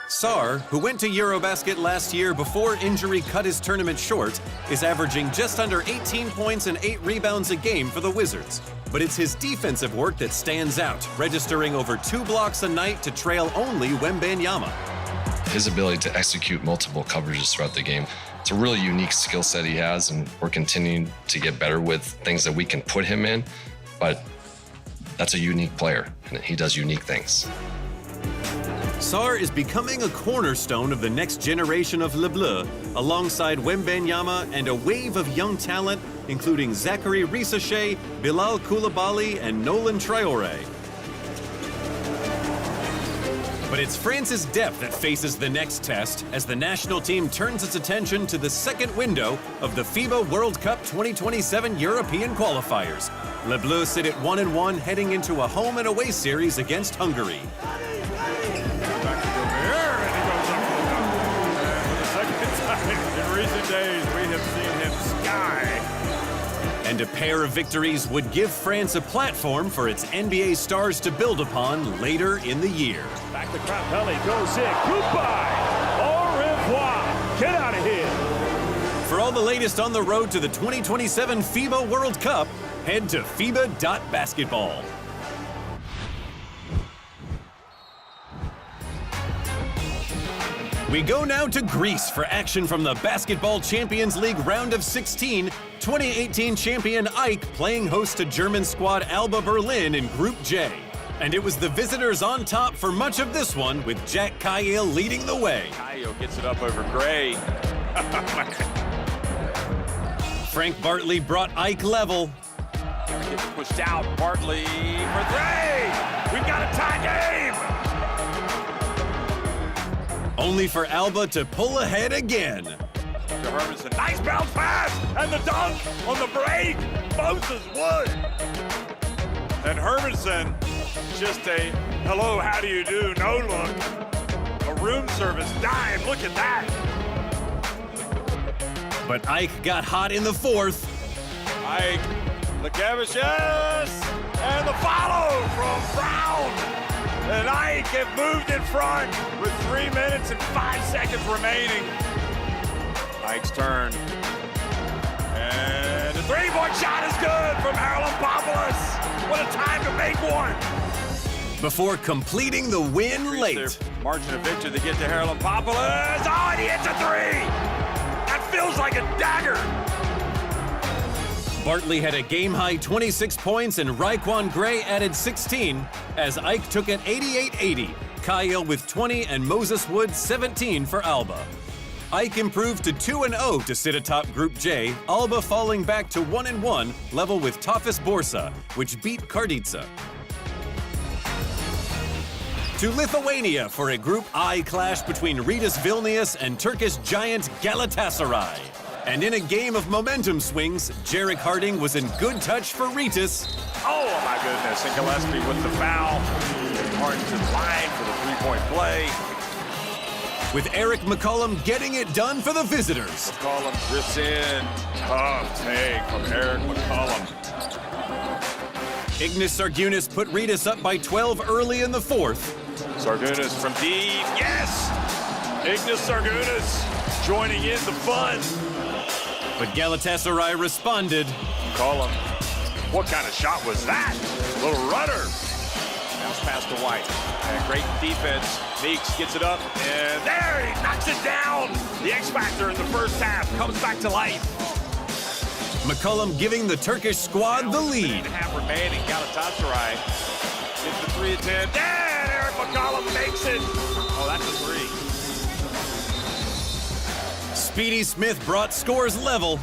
Sarr, who went to Eurobasket last year before injury cut his tournament short, is averaging just under 18 points and 8 rebounds a game for the Wizards. But it's his defensive work that stands out, registering over 2 blocks a night to trail only Wembanyama. His ability to execute multiple coverages throughout the game, it's a really unique skill set he has, and we're continuing to get better with things that we can put him in, but that's a unique player, and he does unique things. Sarr is becoming a cornerstone of the next generation of Les Bleus, alongside Wembanyama and a wave of young talent, including Zachary Risache, Bilal Koulibaly, and Nolan Traore. But it's France's depth that faces the next test as the national team turns its attention to the second window of the FIBA World Cup 2027 European qualifiers. Les Bleus sit at 1-1 heading into a home and away series against Hungary. In recent days, we have seen him sky. And a pair of victories would give France a platform for its NBA stars to build upon later in the year. Back to Crapelli, goes in. Goodbye. Au revoir. Get out of here. For all the latest on the road to the 2027 FIBA World Cup, head to FIBA.basketball. We go now to Greece for action from the Basketball Champions League round of 16. 2018 champion AEK playing host to German squad Alba Berlin in Group J. And it was the visitors on top for much of this one, with Jack Kyle leading the way. Kyle gets it up over Gray. Frank Bartley brought AEK level. Gets pushed out. Bartley for 3. We've got a tie game. Only for Alba to pull ahead again. To Hermanson, nice bounce pass, and the dunk on the break. Moses Wood. And Hermanson, just a hello, how do you do, no look. A room service dime, look at that. But AEK got hot in the fourth. AEK, Lukavicius, and the follow from Brown. And AEK have moved in front with 3 minutes and 5 seconds remaining. AEK's turn. And the three-point shot is good from Harlan Popoulos. What a time to make one. Before completing the win late. Margin of victory, they get to Harlan Popoulos. Oh, and he hits a 3. That feels like a dagger. Bartley had a game-high 26 points and Raekwon Gray added 16 as AEK took it 88-80 Kyle with 20 and Moses Wood 17 for Alba. Ike improved to 2-0 to sit atop Group J, Alba falling back to 1-1, level with Tafis Borsa, which beat Karditsa. To Lithuania for a Group I clash between Rytas Vilnius and Turkish giant Galatasaray. And in a game of momentum swings, Jarek Harding was in good touch for Rytas. Oh my goodness, and Gillespie with the foul. Harding's in line for the three-point play. With Eric McCollum getting it done for the visitors. McCollum drifts in. Tough take from Eric McCollum. Ignas Sargunas put Rytas up by 12 early in the fourth. Sargunas from deep, yes! Ignas Sargunas joining in the fun. But Galatasaray responded. McCollum, what kind of shot was that? Little rudder. Bounce pass to White. And great defense. Meeks gets it up, and there he knocks it down. The X Factor in the first half comes back to life. McCollum giving the Turkish squad the lead. 3.5 remaining. Galatasaray gets the 3 attempt. And Eric McCollum makes it. Oh, that's a 3. Speedy Smith brought scores level.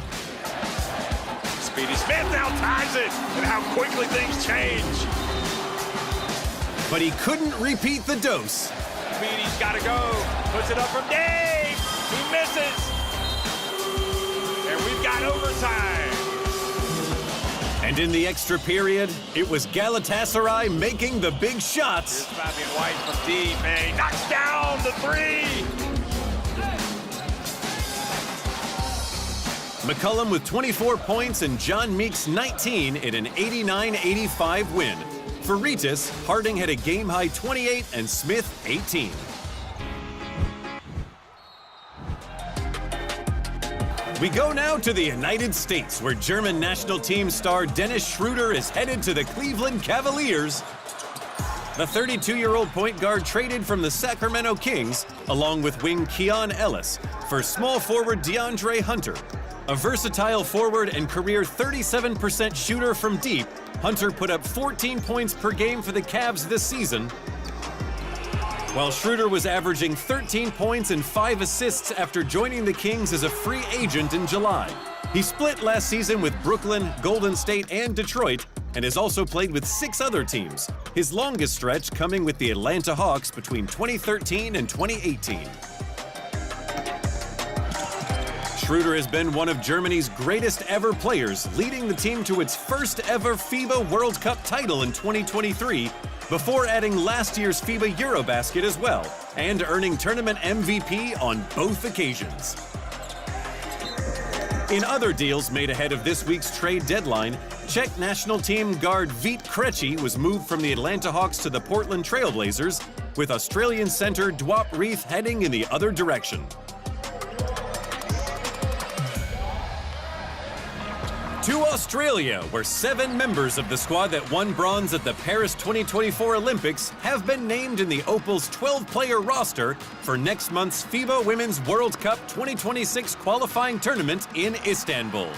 Speedy Smith now ties it, and how quickly things change. But he couldn't repeat the dose. Speedy's got to go. Puts it up from Dave. He misses. And we've got overtime. And in the extra period, it was Galatasaray making the big shots. Fabian White from deep, and he knocks down the 3. McCollum with 24 points and John Meeks 19 in an 89-85 win. For Rytas, Harding had a game-high 28 and Smith 18. We go now to the United States, where German national team star Dennis Schroeder is headed to the Cleveland Cavaliers. The 32-year-old point guard traded from the Sacramento Kings, along with wing Keon Ellis, for small forward DeAndre Hunter. A versatile forward and career 37% shooter from deep, Hunter put up 14 points per game for the Cavs this season, while Schroeder was averaging 13 points and 5 assists after joining the Kings as a free agent in July. He split last season with Brooklyn, Golden State, and Detroit, and has also played with 6 other teams, his longest stretch coming with the Atlanta Hawks between 2013 and 2018. Schroeder has been one of Germany's greatest ever players, leading the team to its first ever FIBA World Cup title in 2023, before adding last year's FIBA Eurobasket as well, and earning tournament MVP on both occasions. In other deals made ahead of this week's trade deadline, Czech national team guard Vít Krejci was moved from the Atlanta Hawks to the Portland Trail Blazers, with Australian center Dwap Reith heading in the other direction. To Australia, where 7 members of the squad that won bronze at the Paris 2024 Olympics have been named in the Opal's 12-player roster for next month's FIBA Women's World Cup 2026 qualifying tournament in Istanbul.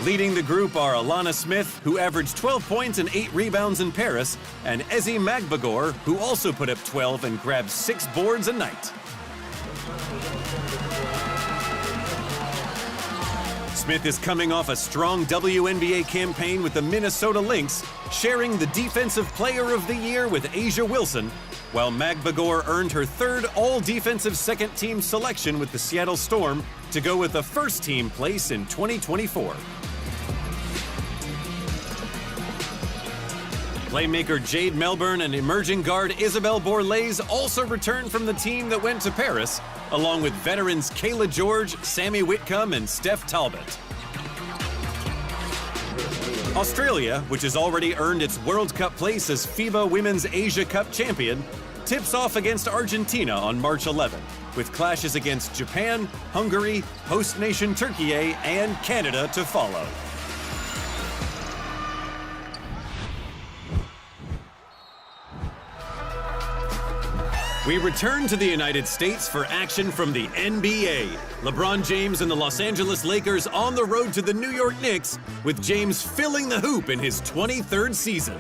Leading the group are Alana Smith, who averaged 12 points and 8 rebounds in Paris, and Ezi Magbagor, who also put up 12 and grabbed 6 boards a night. Smith is coming off a strong WNBA campaign with the Minnesota Lynx, sharing the Defensive Player of the Year with Asia Wilson, while Magbagor earned her 3rd All-Defensive Second-Team selection with the Seattle Storm to go with a first-team place in 2024. Playmaker Jade Melbourne and emerging guard Isabel Borlase also returned from the team that went to Paris, along with veterans Kayla George, Sammy Whitcomb, and Steph Talbot. Australia, which has already earned its World Cup place as FIBA Women's Asia Cup champion, tips off against Argentina on March 11, with clashes against Japan, Hungary, host nation Turkey, and Canada to follow. We return to the United States for action from the NBA. LeBron James and the Los Angeles Lakers on the road to the New York Knicks, with James filling the hoop in his 23rd season.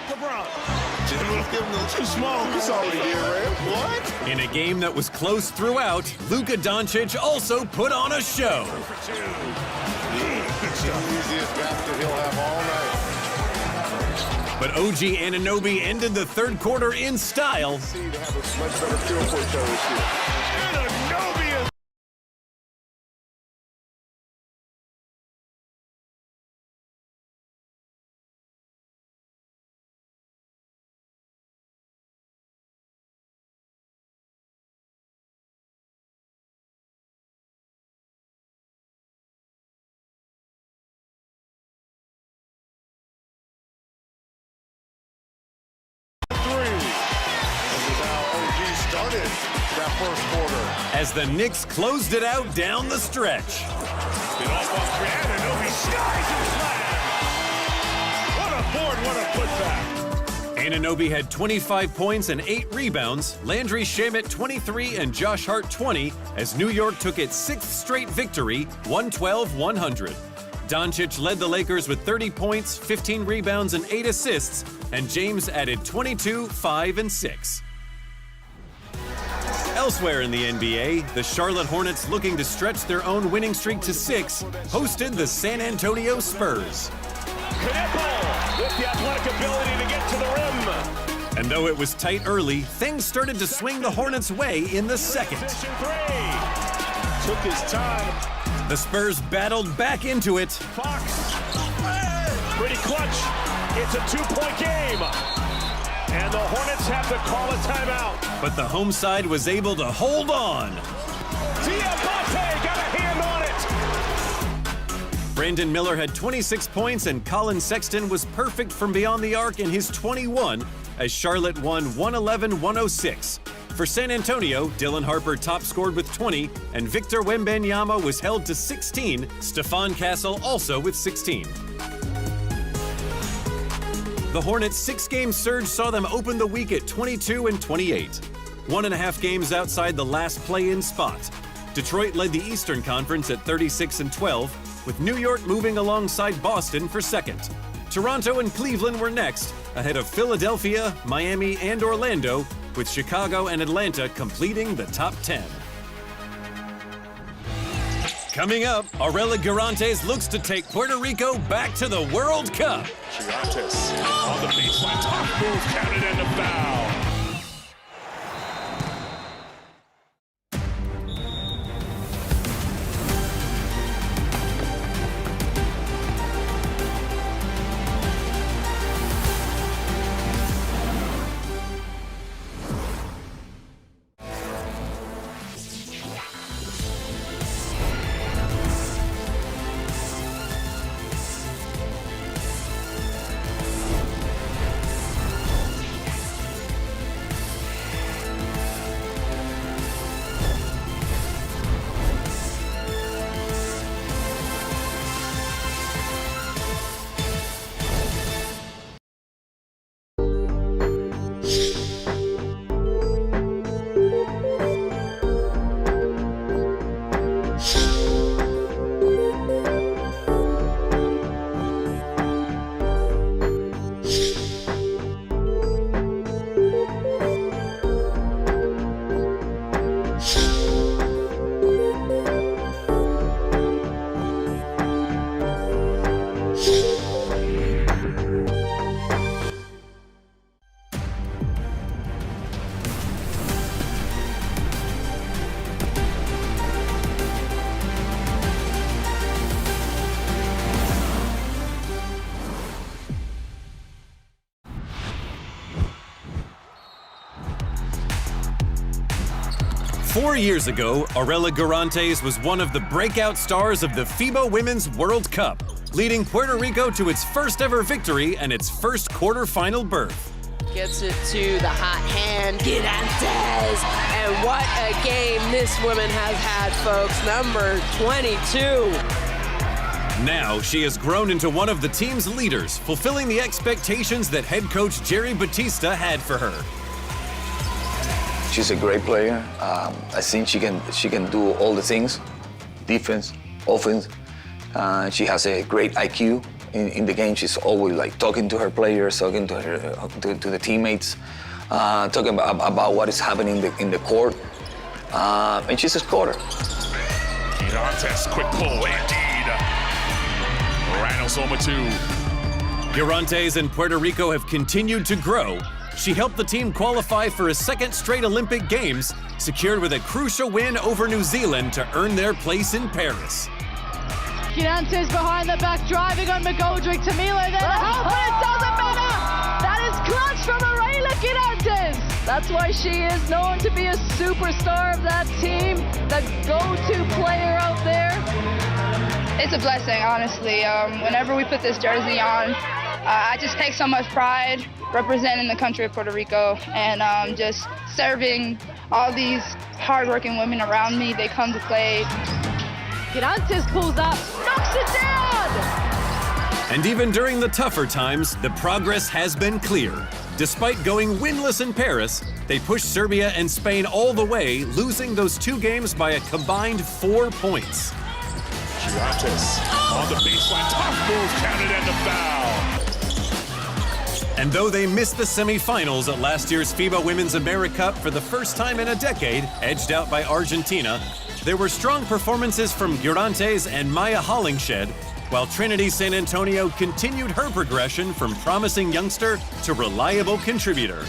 LeBron. Give him too small. That's all he did, Ram. What? In a game that was close throughout, Luka Doncic also put on a show. Easiest basket he'll have all night. But OG Anunoby ended the third quarter in style. To have a much better feel for each other this year. Anunoby is that first quarter. As the Knicks closed it out down the stretch. Anunoby skies and slam. What a board, what a putback. Anunoby had 25 points and 8 rebounds, Landry Shamet 23 and Josh Hart 20, as New York took its 6th straight victory, 112-100. Doncic led the Lakers with 30 points, 15 rebounds, and 8 assists, and James added 22, 5, and 6. Elsewhere in the NBA, the Charlotte Hornets, looking to stretch their own winning streak to 6, hosted the San Antonio Spurs. Knipple with the athletic ability to get to the rim. And though it was tight early, things started to swing the Hornets' way in the second. Took his time. The Spurs battled back into it. Fox, pretty clutch. It's a 2-point game. And the Hornets have to call a timeout. But the home side was able to hold on. Diabate got a hand on it. Brandon Miller had 26 points and Colin Sexton was perfect from beyond the arc in his 21 as Charlotte won 111-106. For San Antonio, Dylan Harper top scored with 20 and Victor Wembanyama was held to 16, Stephon Castle also with 16. The Hornets' 6-game surge saw them open the week at 22-28, 1.5 games outside the last play-in spot. Detroit led the Eastern Conference at 36-12, with New York moving alongside Boston for second. Toronto and Cleveland were next, ahead of Philadelphia, Miami, and Orlando, with Chicago and Atlanta completing the top 10. Coming up, Aurela Garantes looks to take Puerto Rico back to the World Cup. Giantes on the baseline, tough move, counted and a foul. Four years ago, Aurela Garantes was one of the breakout stars of the FIBA Women's World Cup, leading Puerto Rico to its first ever victory and its first quarterfinal berth. Gets it to the hot hand, Garantes, and what a game this woman has had, folks. Number 22. Now she has grown into one of the team's leaders, fulfilling the expectations that head coach Jerry Batista had for her. She's a great player. I think she can do all the things, defense, offense. She has a great IQ, in the game. She's always like talking to her players, talking to her to the teammates, talking about what is happening in the court, and she's a scorer. Girantes, quick pull, indeed. Reynolds over 2. Girantes and Puerto Rico have continued to grow. She helped the team qualify for a second straight Olympic Games, secured with a crucial win over New Zealand to earn their place in Paris. Girantes behind the back, driving on McGoldrick to Milo there. Oh, but it doesn't matter! That is clutch from Arayla Girantes! That's why she is known to be a superstar of that team, the go-to player out there. It's a blessing, honestly. Whenever we put this jersey on, I just take so much pride representing the country of Puerto Rico and just serving all these hardworking women around me. They come to play. Girantes pulls up, knocks it down! And even during the tougher times, the progress has been clear. Despite going winless in Paris, they pushed Serbia and Spain all the way, losing those 2 games by a combined 4 points. Girantes on the baseline, tough move, counted and the foul. And though they missed the semifinals at last year's FIBA Women's AmeriCup for the first time in a decade, edged out by Argentina, there were strong performances from Girantes and Maya Hollingshed, while Trinity San Antonio continued her progression from promising youngster to reliable contributor.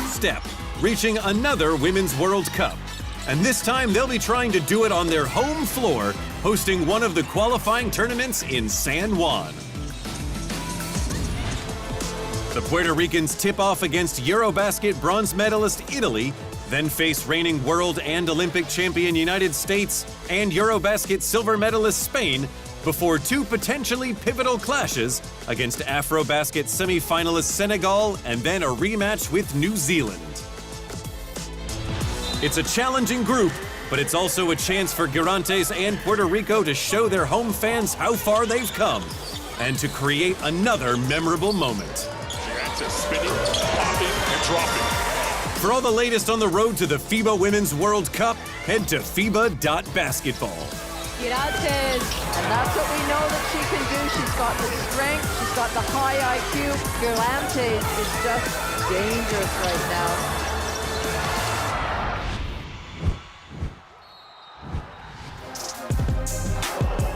Step, reaching another Women's World Cup. And this time they'll be trying to do it on their home floor, hosting one of the qualifying tournaments in San Juan. The Puerto Ricans tip off against Eurobasket bronze medalist Italy, then face reigning world and Olympic champion United States and Eurobasket silver medalist Spain before 2 potentially pivotal clashes against Afrobasket semi-finalist Senegal and then a rematch with New Zealand. It's a challenging group, but it's also a chance for Girantes and Puerto Rico to show their home fans how far they've come and to create another memorable moment. Girantes spinning, popping, and dropping. For all the latest on the road to the FIBA Women's World Cup, head to FIBA.basketball. Girantes, and that's what we know that she can do. She's got the strength, she's got the high IQ. Girantes is just dangerous right now.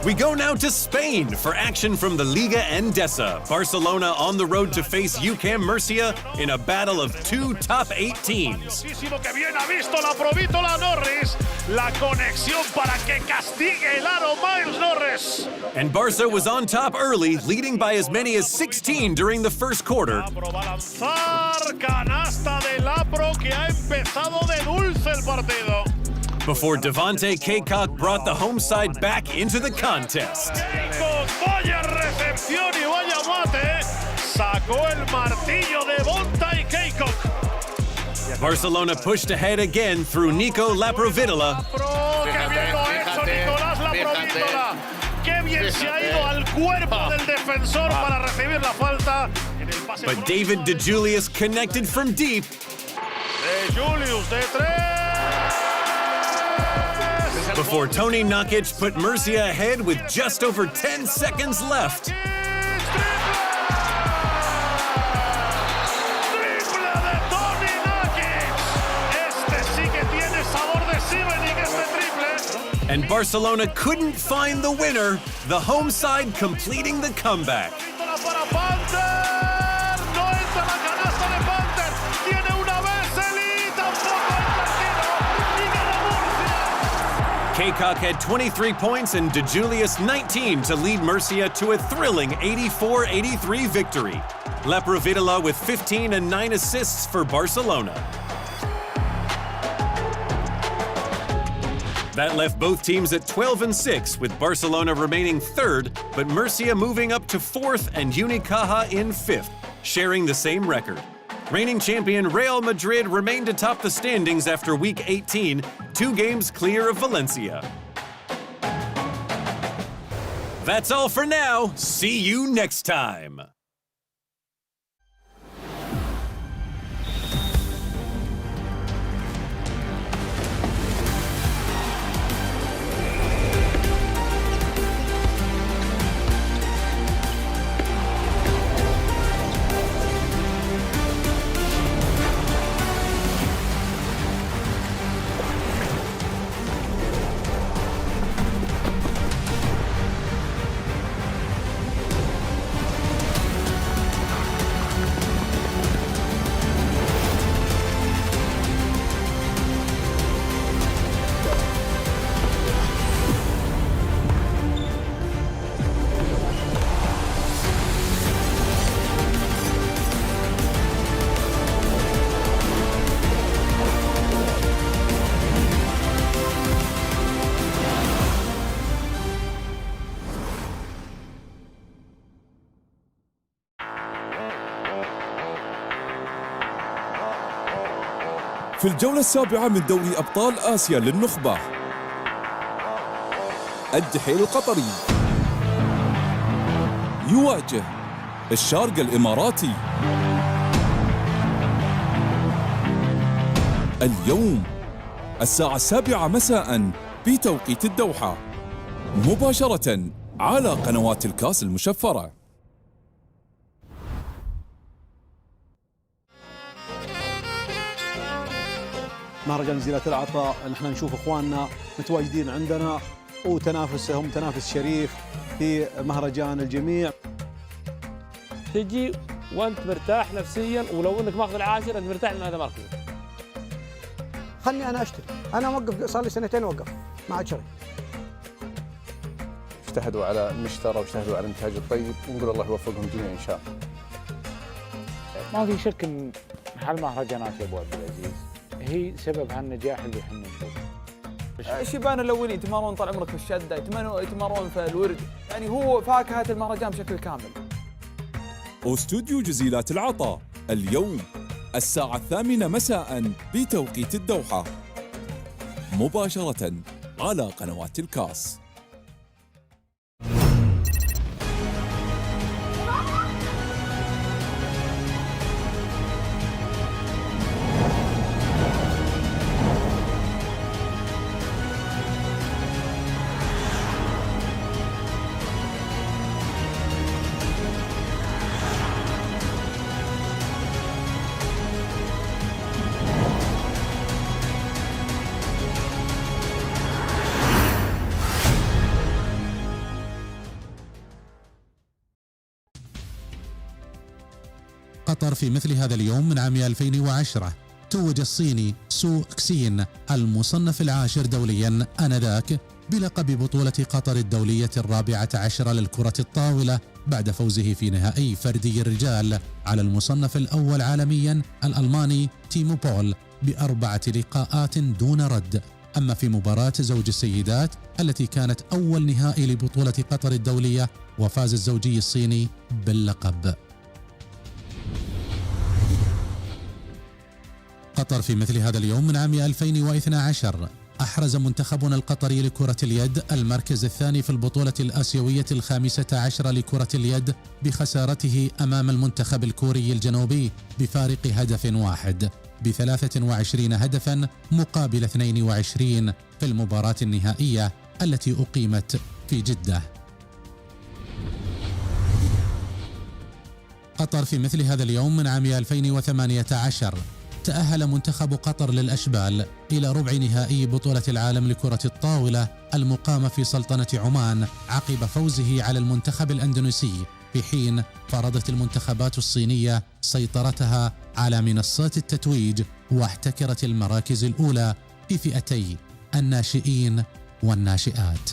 We go now to Spain for action from the Liga Endesa. Barcelona on the road to face UCAM Murcia in a battle of 2 top 8 teams. Que bien ha visto la Provítola Norris. La conexión para que castigue el aro Miles Norris. And Barca was on top early, leading by as many as 16 during the first quarter. Canasta de Lapro que ha empezado de dulce el partido. Before Devontae Kaycock brought the home side back into the contest. Vaya recepción y vaya mate. Sacó el martillo de Devontae Kaycock. Barcelona pushed ahead again through Nico Laprovitola. Qué bien lo ha hecho Nicolás Laprovitola. Qué bien se ha ido al cuerpo del defensor para recibir la falta. But David DeJulius connected from deep. DeJulius de 3. Before Tony Nakic put Murcia ahead with just over 10 seconds left. And Barcelona couldn't find the winner, the home side completing the comeback. Kaycock had 23 points and DeJulius 19 to lead Murcia to a thrilling 84-83 victory. Laprovitola with 15 and 9 assists for Barcelona. That left both teams at 12 and 6, with Barcelona remaining 3rd, but Murcia moving up to 4th and Unicaja in 5th, sharing the same record. Reigning champion Real Madrid remained atop the standings after Week 18, 2 games clear of Valencia. That's all for now. See you next time. في الجولة السابعة من دوري أبطال آسيا للنخبة، الدحيل القطري يواجه الشارقة الإماراتي. اليوم الساعة 7 مساء بتوقيت الدوحة، مباشرة على قنوات الكاس المشفرة. مهرجان جزيرة العطاء نحن نشوف اخواننا متواجدين عندنا وتنافسهم تنافس شريف في مهرجان الجميع. تجي وانت مرتاح نفسيا، ولو انك ماخذ العاشر انت مرتاح لان هذا مركزك. خلني انا اشتري، انا موقف صار لي 2 اوقف ما عاد شري. اجتهدوا على المشترى واجتهدوا على الانتاج الطيب، ونقول الله يوفقهم جميعا ان شاء الله. ما في شك ان هالمهرجانات يا ابو عبد العزيز هي سبب هالنجاح اللي احنا نشوفه. الشبان الاولين يتمرون طال عمرك في الشده، يتمرون في الورد، يعني هو فاكهه المهرجان بشكل كامل. واستوديو جزيرة العطاء اليوم الساعة 8 مساء بتوقيت الدوحة، مباشرة على قنوات الكاس. قطر في مثل هذا اليوم من عام 2010 توج الصيني سو كسين المصنف العاشر دوليا آنذاك بلقب بطولة قطر الدولية 14 للكرة الطاولة بعد فوزه في نهائي فردي الرجال على المصنف الأول عالميا الألماني تيمو بول ب4 لقاءات دون رد. أما في مباراة زوج السيدات التي كانت أول نهائي لبطولة قطر الدولية وفاز الزوجي الصيني باللقب. قطر في مثل هذا اليوم من عام 2012 أحرز منتخبنا القطري لكرة اليد المركز الثاني في البطولة الآسيوية 15 لكرة اليد بخسارته أمام المنتخب الكوري الجنوبي بفارق هدف واحد ب23 هدفا مقابل 22 في المباراة النهائية التي أقيمت في جدة. قطر في مثل هذا اليوم من عام 2018 تأهل منتخب قطر للأشبال إلى ربع نهائي بطولة العالم لكرة الطاولة المقامة في سلطنة عمان عقب فوزه على المنتخب الأندونيسي، في حين فرضت المنتخبات الصينية سيطرتها على منصات التتويج واحتكرت المراكز الأولى في فئتي الناشئين والناشئات.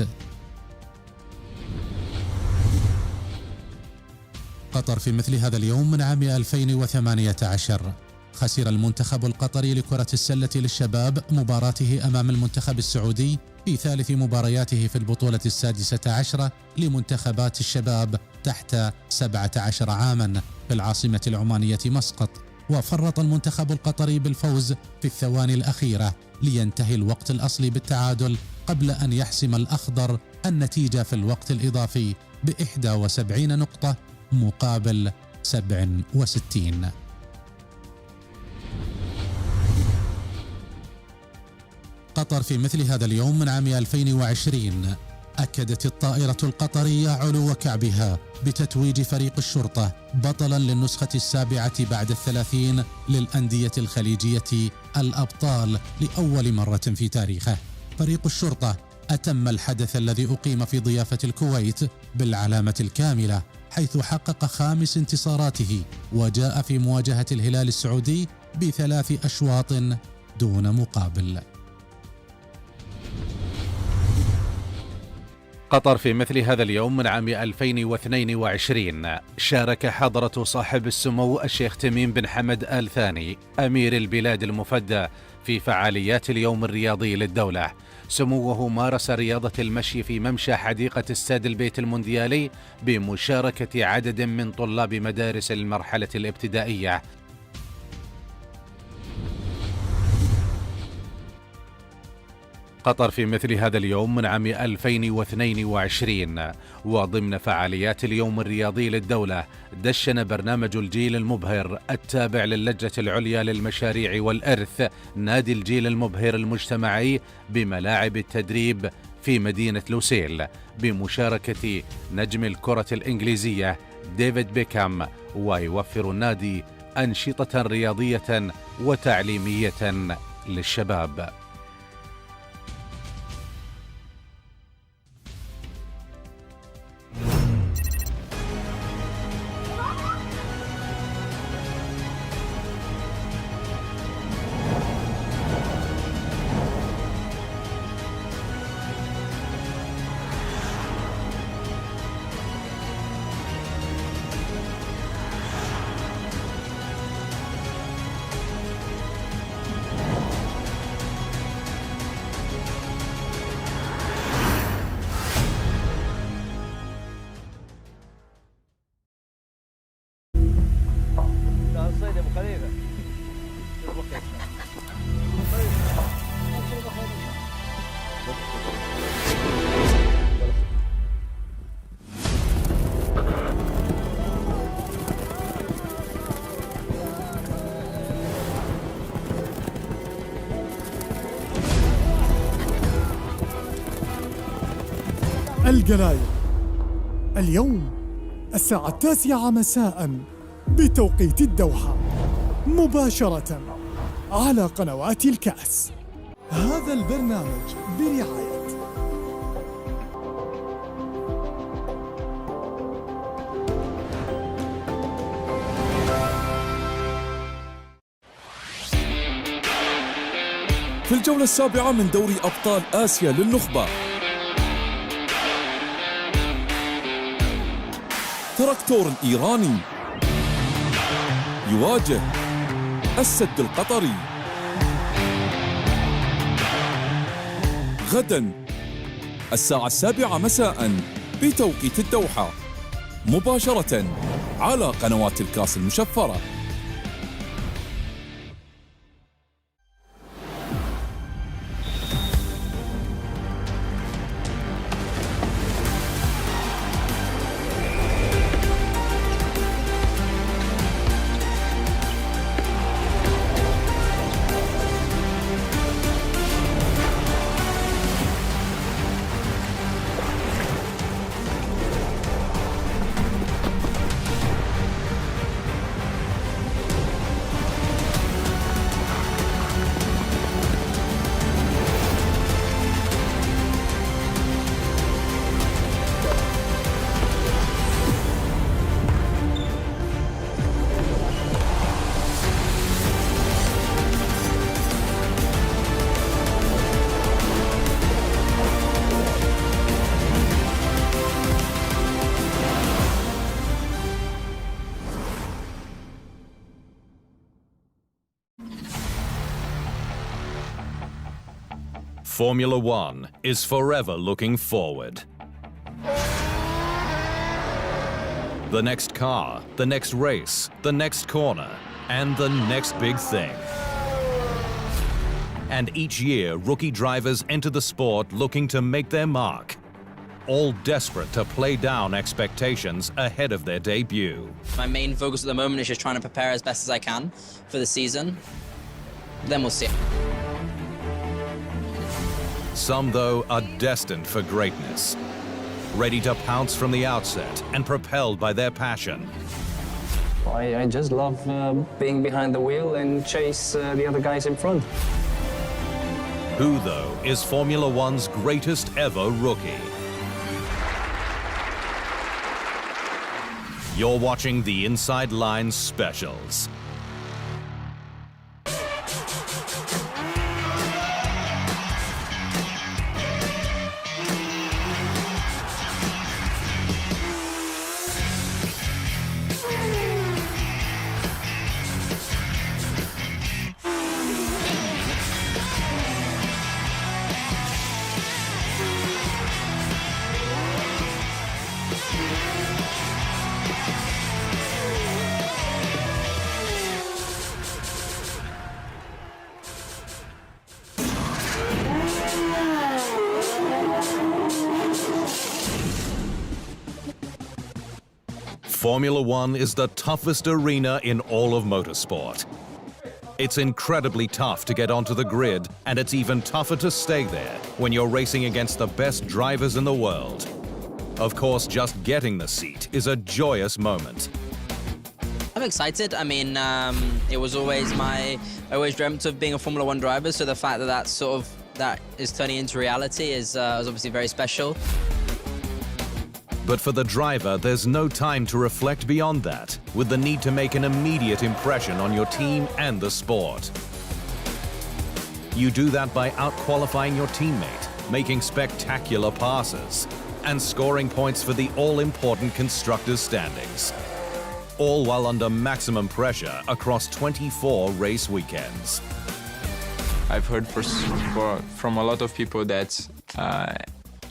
قطر في مثل هذا اليوم من عام 2018 خسر المنتخب القطري لكرة السلة للشباب مباراته أمام المنتخب السعودي في ثالث مبارياته في البطولة 16 لمنتخبات الشباب تحت 17 عاما في العاصمة العمانية مسقط، وفرط المنتخب القطري بالفوز في الثواني الأخيرة لينتهي الوقت الأصلي بالتعادل قبل أن يحسم الأخضر النتيجة في الوقت الإضافي ب71 نقطة مقابل 67. قطر في مثل هذا اليوم من عام 2020 أكدت الطائرة القطرية علو كعبها بتتويج فريق الشرطة بطلا للنسخة 7 بعد 30 للأندية الخليجية الأبطال لأول مرة في تاريخه. فريق الشرطة أتم الحدث الذي أقيم في ضيافة الكويت بالعلامة الكاملة، حيث حقق 5 انتصاراته وجاء في مواجهة الهلال السعودي ب3 أشواط دون مقابل. قطر في مثل هذا اليوم من عام 2022 شارك حضرة صاحب السمو الشيخ تميم بن حمد آل ثاني أمير البلاد المفدى في فعاليات اليوم الرياضي للدولة. سموه مارس رياضة المشي في ممشى حديقة استاد البيت المونديالي بمشاركة عدد من طلاب مدارس المرحلة الابتدائية. قطر في مثل هذا اليوم من عام 2022 وضمن فعاليات اليوم الرياضي للدولة دشن برنامج الجيل المبهر التابع للجنة العليا للمشاريع والإرث نادي الجيل المبهر المجتمعي بملاعب التدريب في مدينة لوسيل بمشاركة نجم الكرة الإنجليزية ديفيد بيكهام، ويوفر النادي أنشطة رياضية وتعليمية للشباب. الجلاية اليوم الساعة 9 مساء بتوقيت الدوحة مباشرة على قنوات الكأس. هذا البرنامج برعاية في الجولة السابعة من دوري أبطال آسيا للنخبة تراكتور إيراني يواجه السد القطري غدا الساعة 7 مساء بتوقيت الدوحة مباشرة على قنوات الكاس المشفرة. Formula One is forever looking forward. The next car, the next race, the next corner, and the next big thing. And each year, rookie drivers enter the sport looking to make their mark, all desperate to play down expectations ahead of their debut. My main focus at the moment is just trying to prepare as best as I can for the season. Then we'll see. Some, though, are destined for greatness, ready to pounce from the outset and propelled by their passion. I just love being behind the wheel and chase the other guys in front. Who, though, is Formula One's greatest ever rookie? You're watching the Inside Lines specials. Formula One is the toughest arena in all of motorsport. It's incredibly tough to get onto the grid, and it's even tougher to stay there when you're racing against the best drivers in the world. Of course, just getting the seat is a joyous moment. I'm excited. I mean, it was always I always dreamt of being a Formula One driver, so the fact that that is turning into reality is obviously very special. But for the driver, there's no time to reflect beyond that, with the need to make an immediate impression on your team and the sport. You do that by out-qualifying your teammate, making spectacular passes, and scoring points for the all-important constructors' standings. All while under maximum pressure across 24 race weekends. I've heard from a lot of people that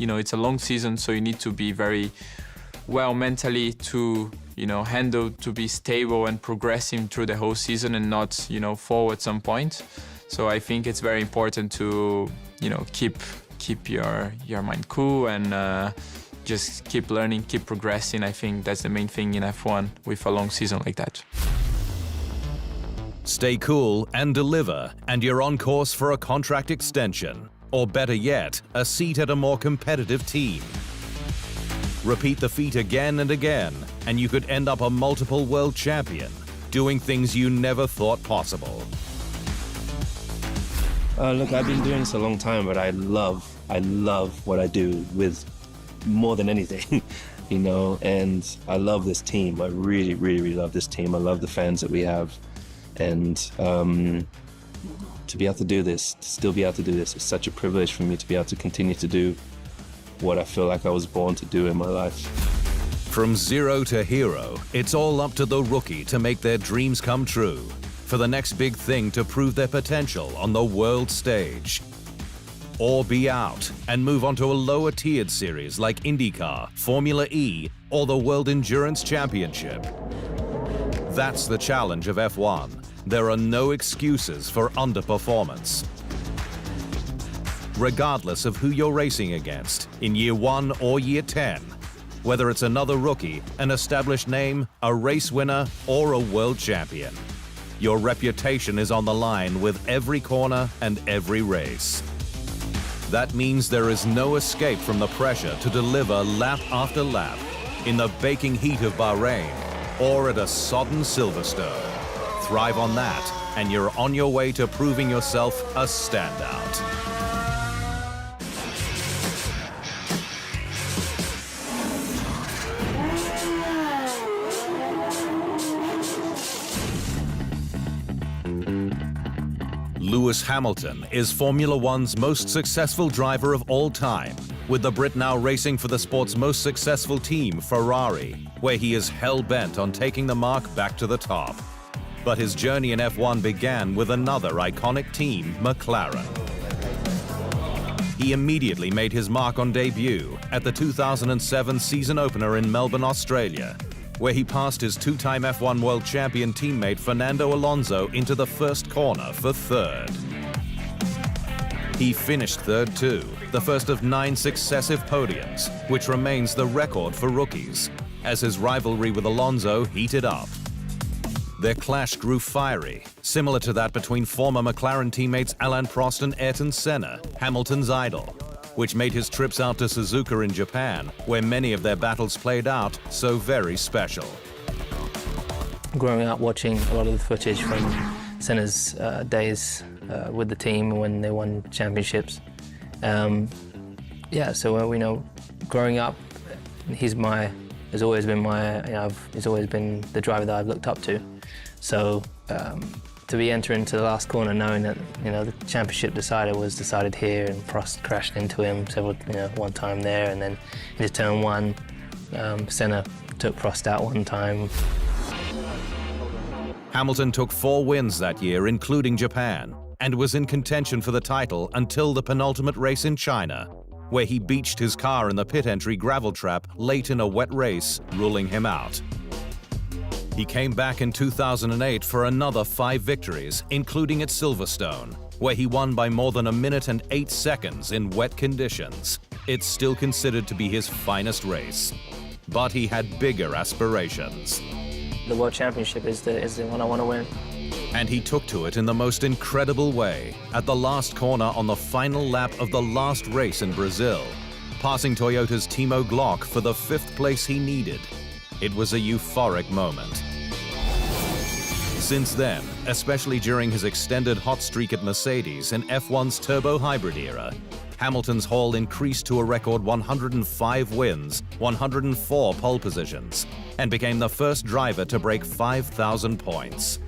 it's a long season, so you need to be very well mentally to handle, to be stable and progressing through the whole season and not fall at some point. So I think it's very important to keep your mind cool and just keep learning, keep progressing. I think that's the main thing in F1 with a long season like that. Stay cool and deliver, and you're on course for a contract extension. Or better yet, a seat at a more competitive team. Repeat the feat again and again, and you could end up a multiple world champion, doing things you never thought possible. Look, I've been doing this a long time, but I love what I do with more than anything, and I love this team. I really, really, really love this team. I love the fans that we have, and to be able to do this, to still be able to do this, is such a privilege for me to be able to continue to do what I feel like I was born to do in my life. From zero to hero, it's all up to the rookie to make their dreams come true, for the next big thing to prove their potential on the world stage. Or be out and move on to a lower tiered series like IndyCar, Formula E, or the World Endurance Championship. That's the challenge of F1. There are no excuses for underperformance. Regardless of who you're racing against, in year 1 or year 10, whether it's another rookie, an established name, a race winner, or a world champion, your reputation is on the line with every corner and every race. That means there is no escape from the pressure to deliver lap after lap in the baking heat of Bahrain or at a sodden Silverstone. Thrive on that, and you're on your way to proving yourself a standout. Lewis Hamilton is Formula One's most successful driver of all time, with the Brit now racing for the sport's most successful team, Ferrari, where he is hell-bent on taking the mark back to the top. But his journey in F1 began with another iconic team, McLaren. He immediately made his mark on debut at the 2007 season opener in Melbourne, Australia, where he passed his two-time F1 world champion teammate Fernando Alonso into the first corner for third. He finished third too, the first of 9 successive podiums, which remains the record for rookies, as his rivalry with Alonso heated up. Their clash grew fiery, similar to that between former McLaren teammates Alain Prost and Ayrton Senna, Hamilton's idol, which made his trips out to Suzuka in Japan, where many of their battles played out, so very special. Growing up watching a lot of the footage from Senna's days with the team when they won championships. So growing up, he's always been he's always been the driver that I've looked up to. So to be entering into the last corner knowing that the championship decider was decided here, and Prost crashed into him one time there, and then into turn 1, Senna took Prost out one time. Hamilton took 4 wins that year, including Japan, and was in contention for the title until the penultimate race in China, where he beached his car in the pit entry gravel trap late in a wet race, ruling him out. He came back in 2008 for another 5 victories, including at Silverstone, where he won by more than 1 minute and 8 seconds in wet conditions. It's still considered to be his finest race. but he had bigger aspirations. The World Championship is the one I want to win. And he took to it in the most incredible way at the last corner on the final lap of the last race in Brazil, passing Toyota's Timo Glock for the 5th place he needed. It was a euphoric moment. Since then, especially during his extended hot streak at Mercedes in F1's turbo hybrid era, Hamilton's haul increased to a record 105 wins, 104 pole positions, and became the first driver to break 5,000 points.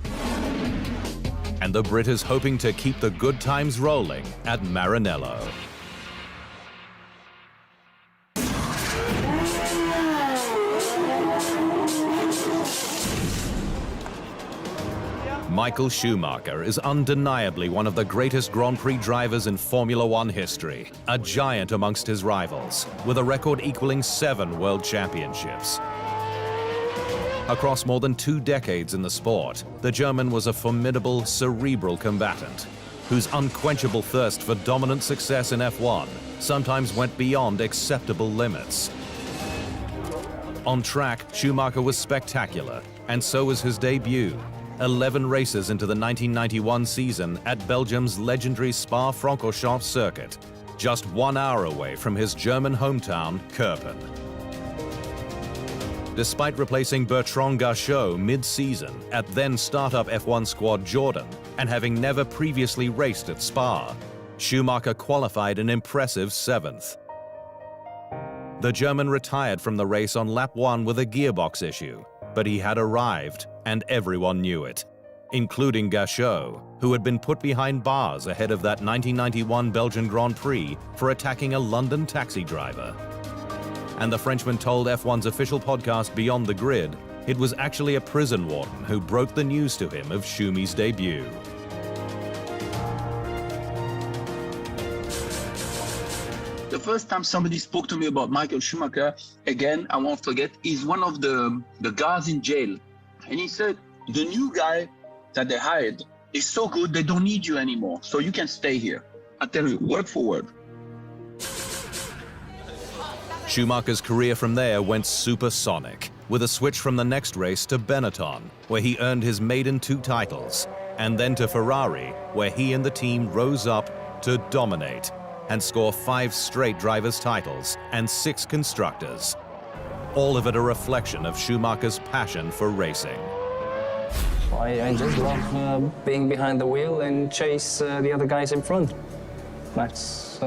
And the Brit is hoping to keep the good times rolling at Maranello. Michael Schumacher is undeniably one of the greatest Grand Prix drivers in Formula One history, a giant amongst his rivals, with a record equaling 7 world championships. Across more than 2 decades in the sport, the German was a formidable, cerebral combatant, whose unquenchable thirst for dominant success in F1 sometimes went beyond acceptable limits. On track, Schumacher was spectacular, and so was his debut. 11 races into the 1991 season at Belgium's legendary Spa-Francorchamps circuit, just 1 hour away from his German hometown, Kerpen. Despite replacing Bertrand Gachot mid-season at then startup F1 squad Jordan and having never previously raced at Spa, Schumacher qualified an impressive 7th. The German retired from the race on lap 1 with a gearbox issue, but he had arrived, and everyone knew it, including Gachot, who had been put behind bars ahead of that 1991 Belgian Grand Prix for attacking a London taxi driver. And the Frenchman told F1's official podcast Beyond the Grid it was actually a prison warden who broke the news to him of Schumi's debut. The first time somebody spoke to me about Michael Schumacher, again, I won't forget, he's one of the guards in jail. And he said, the new guy that they hired is so good, they don't need you anymore, so you can stay here. I tell you, word for word. Schumacher's career from there went supersonic, with a switch from the next race to Benetton, where he earned his maiden 2 titles, and then to Ferrari, where he and the team rose up to dominate and score 5 straight drivers' titles and 6 constructors. All of it a reflection of Schumacher's passion for racing. I just love being behind the wheel and chase the other guys in front. That's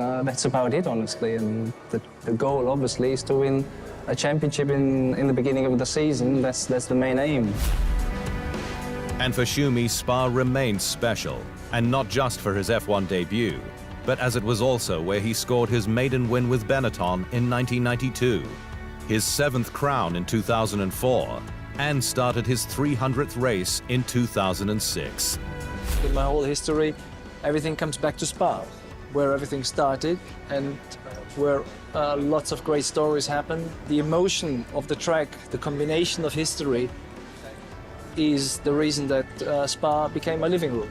about it, honestly. And the goal, obviously, is to win a championship in the beginning of the season. That's the main aim. And for Schumi, Spa remained special, and not just for his F1 debut, but as it was also where he scored his maiden win with Benetton in 1992, his 7th crown in 2004, and started his 300th race in 2006. In my whole history, everything comes back to Spa, where everything started and where lots of great stories happen. The emotion of the track, the combination of history, is the reason that Spa became my living room.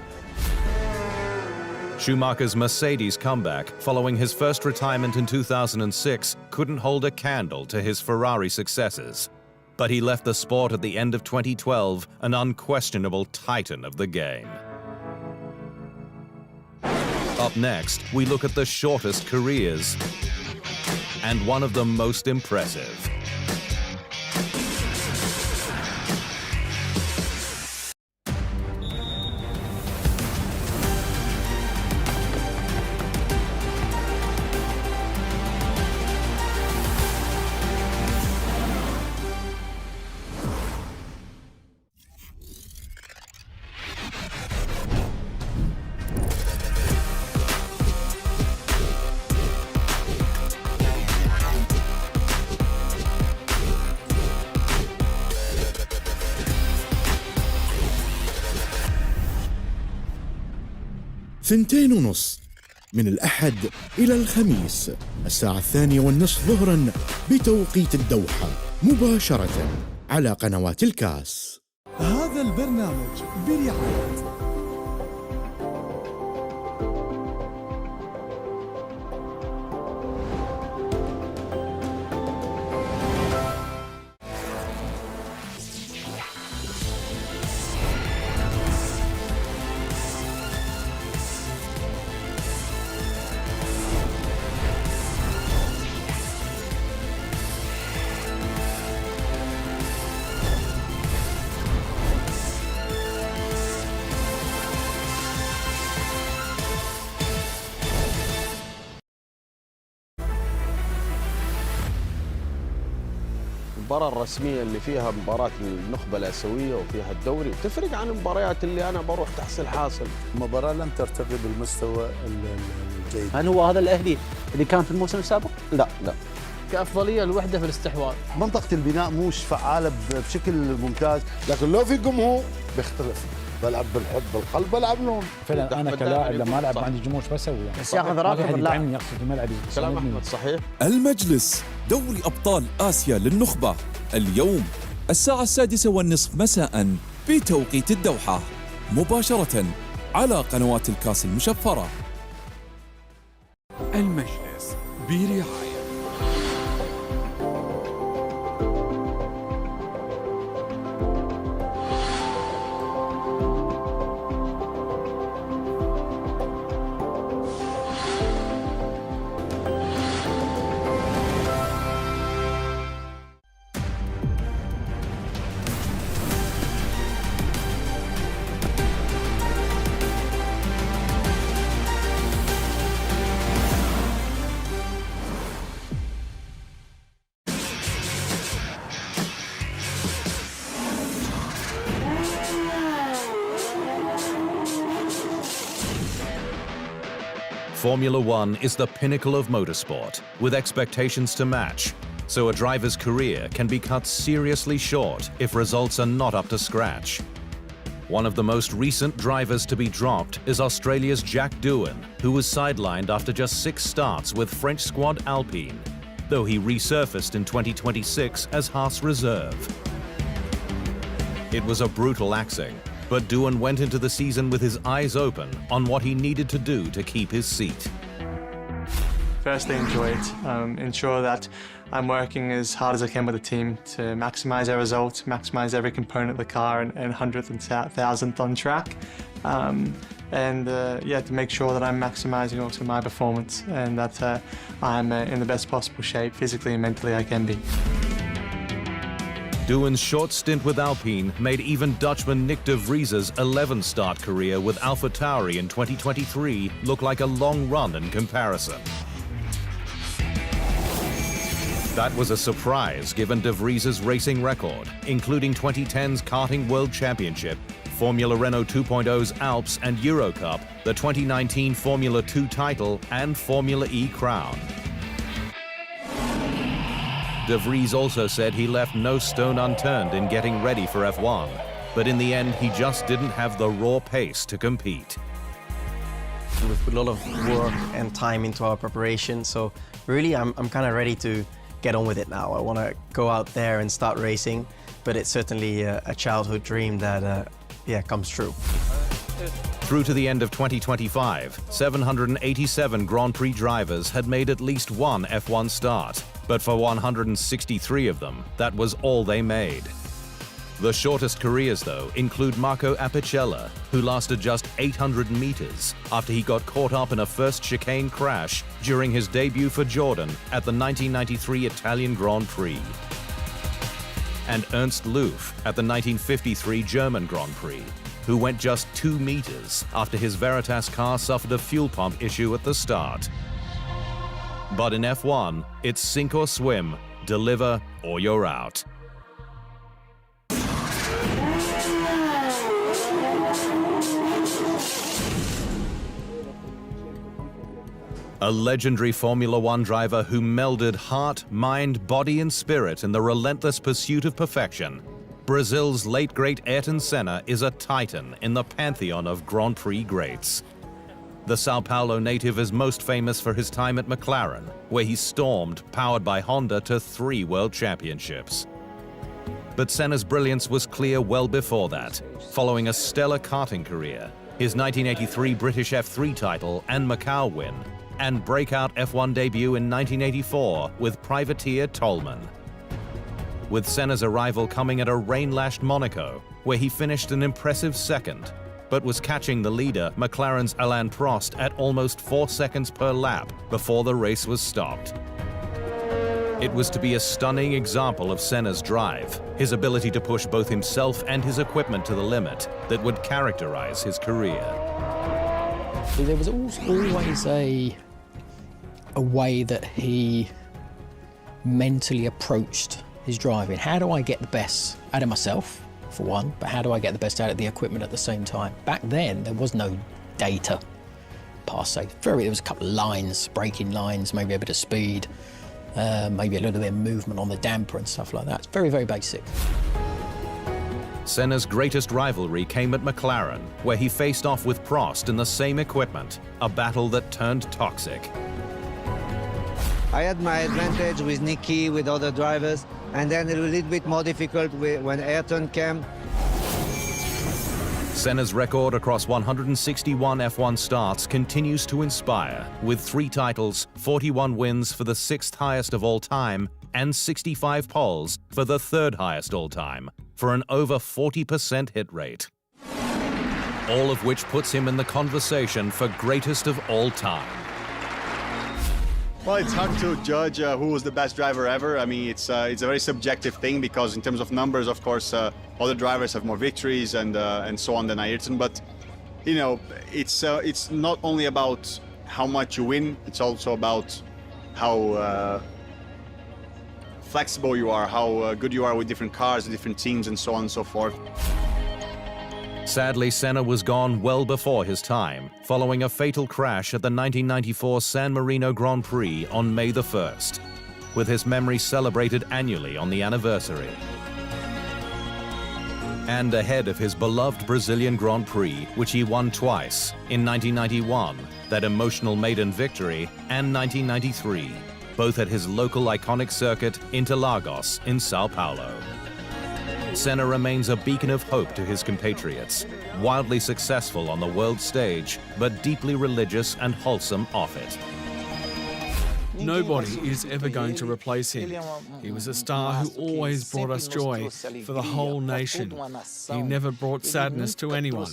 Schumacher's Mercedes comeback following his first retirement in 2006 couldn't hold a candle to his Ferrari successes. But he left the sport at the end of 2012 an unquestionable titan of the game. Up next, we look at the shortest careers and one of the most impressive. ثنتين ونص من الأحد إلى الخميس 2:30 ظهرا بتوقيت الدوحة مباشرة على قنوات الكاس. هذا البرنامج برعاية المباراة الرسمية اللي فيها مباراة النخبة الآسيوية وفيها الدوري تفرق عن المباريات اللي أنا بروح تحصيل حاصل. المباراة لم ترتقي بالمستوى الجيد. هل هو هذا الأهلي اللي كان في الموسم السابق؟ لا لا. كأفضلية الوحدة في الاستحواذ. منطقة البناء مش فعالة بشكل ممتاز، لكن لو في جمهور بيختلف. بلعب بالحب بالقلب، بلعب لهم. فعلا انا كلاعب لما العب عندي جمهور شو بسوي يعني؟ بس ياخذ راتب اللاعب يقصد الملعب. كلام احمد صحيح. المجلس دوري أبطال آسيا للنخبة اليوم 6:30 مساء بتوقيت الدوحة، مباشرة على قنوات الكاس المشفرة. المجلس برعاية Formula One is the pinnacle of motorsport, with expectations to match, so a driver's career can be cut seriously short if results are not up to scratch. One of the most recent drivers to be dropped is Australia's Jack Doohan, who was sidelined after just 6 starts with French squad Alpine, though he resurfaced in 2026 as Haas reserve. It was a brutal axing, but Doohan went into the season with his eyes open on what he needed to do to keep his seat. Firstly, enjoy it. Ensure that I'm working as hard as I can with the team to maximise our results, maximise every component of the car and 100th and 1000th on track. To make sure that I'm maximising also my performance and that I'm in the best possible shape physically and mentally I can be. Doohan's short stint with Alpine made even Dutchman Nick de Vries's 11-start career with AlphaTauri in 2023 look like a long run in comparison. That was a surprise given de Vries's racing record, including 2010's Karting World Championship, Formula Renault 2.0's Alps and Eurocup, the 2019 Formula 2 title and Formula E crown. De Vries also said he left no stone unturned in getting ready for F1, but in the end he just didn't have the raw pace to compete. We've put a lot of work and time into our preparation, so really I'm kind of ready to get on with it now. I want to go out there and start racing, but it's certainly a childhood dream that comes true. Through to the end of 2025, 787 Grand Prix drivers had made at least one F1 start, but for 163 of them, that was all they made. The shortest careers, though, include Marco Apicella, who lasted just 800 meters after he got caught up in a first chicane crash during his debut for Jordan at the 1993 Italian Grand Prix. And Ernst Loof at the 1953 German Grand Prix, who went just 2 meters after his Veritas car suffered a fuel pump issue at the start. But in F1, it's sink or swim, deliver or you're out. A legendary Formula One driver who melded heart, mind, body and spirit in the relentless pursuit of perfection, Brazil's late great Ayrton Senna is a titan in the pantheon of Grand Prix greats. The Sao Paulo native is most famous for his time at McLaren, where he stormed, powered by Honda, to 3 world championships. But Senna's brilliance was clear well before that, following a stellar karting career, his 1983 British F3 title and Macau win, and breakout F1 debut in 1984 with privateer Tolman. With Senna's arrival coming at a rain-lashed Monaco, where he finished an impressive second, but was catching the leader, McLaren's Alain Prost, at almost 4 seconds per lap before the race was stopped. It was to be a stunning example of Senna's drive, his ability to push both himself and his equipment to the limit, that would characterize his career. There was always a way that he mentally approached his driving. How do I get the best out of myself, for one, but how do I get the best out of the equipment at the same time? Back then, there was no data, per se. There was a couple of lines, braking lines, maybe a bit of speed, maybe a little bit of movement on the damper and stuff like that. It's very, very basic. Senna's greatest rivalry came at McLaren, where he faced off with Prost in the same equipment, a battle that turned toxic. I had my advantage with Nicky, with other drivers, and then a little bit more difficult when Ayrton came. Senna's record across 161 F1 starts continues to inspire, with 3 titles, 41 wins for the 6th highest of all time, and 65 poles for the 3rd highest all time, for an over 40% hit rate. All of which puts him in the conversation for greatest of all time. Well, it's hard to judge who was the best driver ever. I mean, it's a very subjective thing because in terms of numbers, of course, other drivers have more victories and so on than Ayrton. But you know, it's not only about how much you win; it's also about how flexible you are, how good you are with different cars, different teams, and so on and so forth. Sadly, Senna was gone well before his time, following a fatal crash at the 1994 San Marino Grand Prix on May the 1st, with his memory celebrated annually on the anniversary. And ahead of his beloved Brazilian Grand Prix, which he won twice, in 1991, that emotional maiden victory, and 1993, both at his local iconic circuit, Interlagos in Sao Paulo. Senna remains a beacon of hope to his compatriots, wildly successful on the world stage, but deeply religious and wholesome off it. Nobody is ever going to replace him. He was a star who always brought us joy for the whole nation. He never brought sadness to anyone.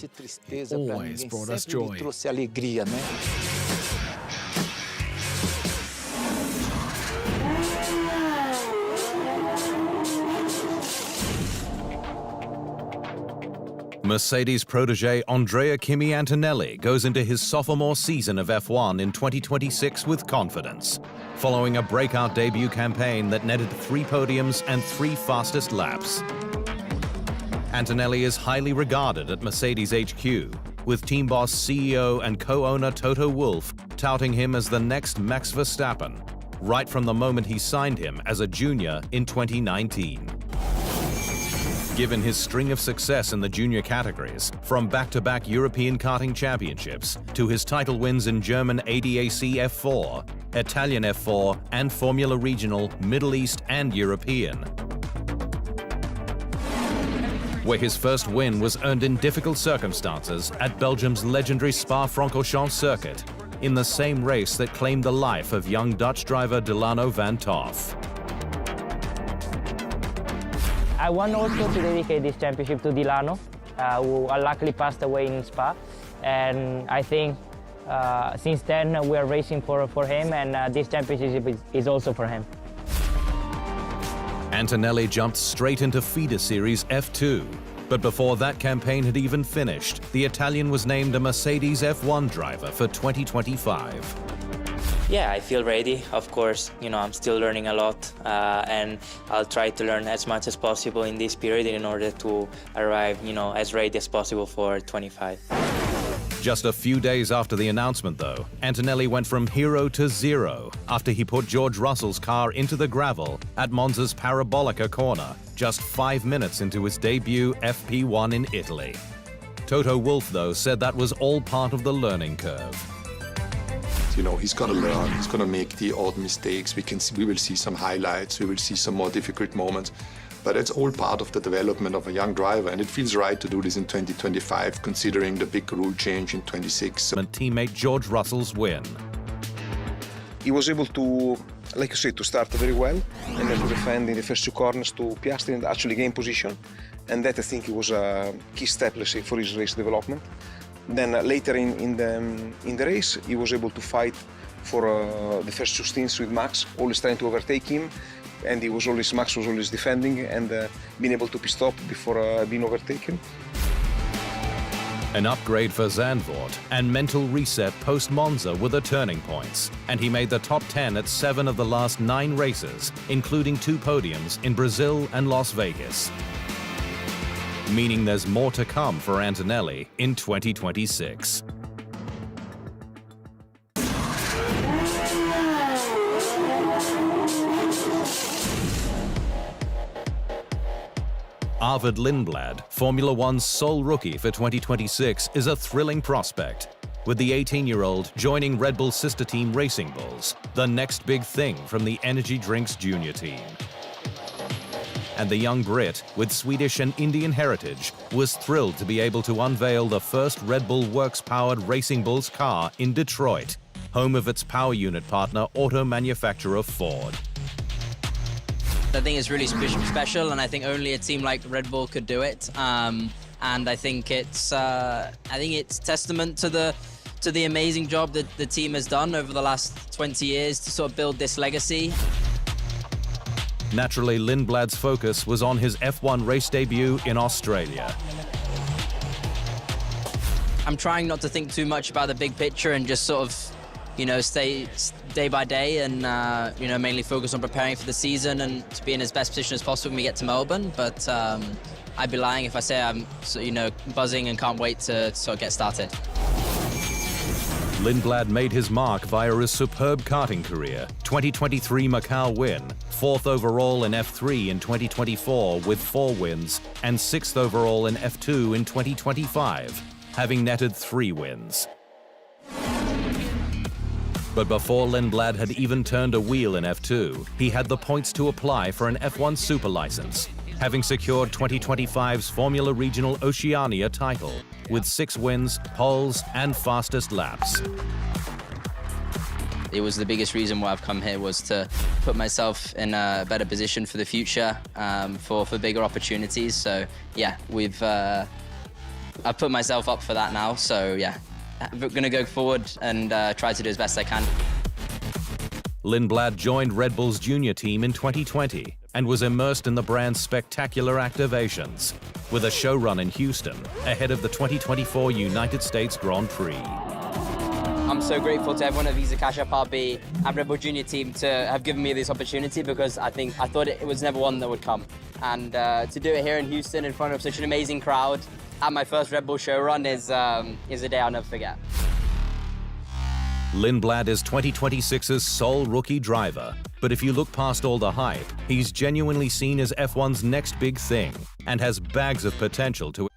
He always brought us joy. Mercedes protege Andrea Kimi Antonelli goes into his sophomore season of F1 in 2026 with confidence, following a breakout debut campaign that netted 3 podiums and 3 fastest laps. Antonelli is highly regarded at Mercedes HQ, with team boss, CEO and co-owner Toto Wolff touting him as the next Max Verstappen, right from the moment he signed him as a junior in 2019. Given his string of success in the junior categories, from back-to-back European karting championships to his title wins in German ADAC F4, Italian F4, and Formula Regional, Middle East and European, where his first win was earned in difficult circumstances at Belgium's legendary Spa-Francorchamps circuit, in the same race that claimed the life of young Dutch driver Delano van Toff. I want also to dedicate this championship to Delano, who luckily passed away in Spa. And I think since then we are racing for him, and this championship is also for him. Antonelli jumped straight into feeder series F2. But before that campaign had even finished, the Italian was named a Mercedes F1 driver for 2025. Yeah, I feel ready. Of course, you know, I'm still learning a lot, and I'll try to learn as much as possible in this period in order to arrive, you know, as ready as possible for 25. Just a few days after the announcement, though, Antonelli went from hero to zero after he put George Russell's car into the gravel at Monza's Parabolica corner, just 5 minutes into his debut FP1 in Italy. Toto Wolff, though, said that was all part of the learning curve. You know, he's got to learn. He's going to make the odd mistakes. We will see some highlights. We will see some more difficult moments. But it's all part of the development of a young driver, and it feels right to do this in 2025, considering the big rule change in 26. And teammate George Russell's win. He was able to, like you said, to start very well, and then to defend in the first 2 corners to Piastri and actually gain position. And that, I think, was a key step, let's say, for his race development. Then later in the race, he was able to fight for the first 2 stints with Max, always trying to overtake him, and Max was always defending and being able to pit stop before being overtaken. An upgrade for Zandvoort and mental reset post-Monza were the turning points, and he made the top 10 at 7 of the last 9 races, including 2 podiums in Brazil and Las Vegas. Meaning there's more to come for Antonelli in 2026. Arvid Lindblad, Formula One's sole rookie for 2026, is a thrilling prospect, with the 18-year-old joining Red Bull's sister team Racing Bulls, the next big thing from the Energy Drinks junior team. And the young Brit, with Swedish and Indian heritage, was thrilled to be able to unveil the first Red Bull Works-powered Racing Bulls car in Detroit, home of its power unit partner auto manufacturer Ford. I think it's really special, and I think only a team like Red Bull could do it. And I think it's testament to the amazing job that the team has done over the last 20 years to sort of build this legacy. Naturally, Lindblad's focus was on his F1 race debut in Australia. I'm trying not to think too much about the big picture and just sort of, stay day by day and, mainly focus on preparing for the season and to be in as best position as possible when we get to Melbourne. But I'd be lying if I say I'm, buzzing and can't wait to sort of get started. Lindblad made his mark via his superb karting career, 2023 Macau win, 4th overall in F3 in 2024 with 4 wins, and 6th overall in F2 in 2025, having netted 3 wins. But before Lindblad had even turned a wheel in F2, he had the points to apply for an F1 Super license, having secured 2025's Formula Regional Oceania title, with 6 wins, poles, and fastest laps. It was the biggest reason why I've come here, was to put myself in a better position for the future, for bigger opportunities. So yeah, I've put myself up for that now. So yeah, I'm going to go forward and try to do as best I can. Lindblad joined Red Bull's junior team in 2020 and was immersed in the brand's spectacular activations, with a show run in Houston ahead of the 2024 United States Grand Prix. I'm so grateful to everyone at Visa Cash App RB and Red Bull Junior team to have given me this opportunity, because I thought it was never one that would come. And to do it here in Houston in front of such an amazing crowd at my first Red Bull show run is a day I'll never forget. Lindblad is 2026's sole rookie driver, but if you look past all the hype, he's genuinely seen as F1's next big thing and has bags of potential to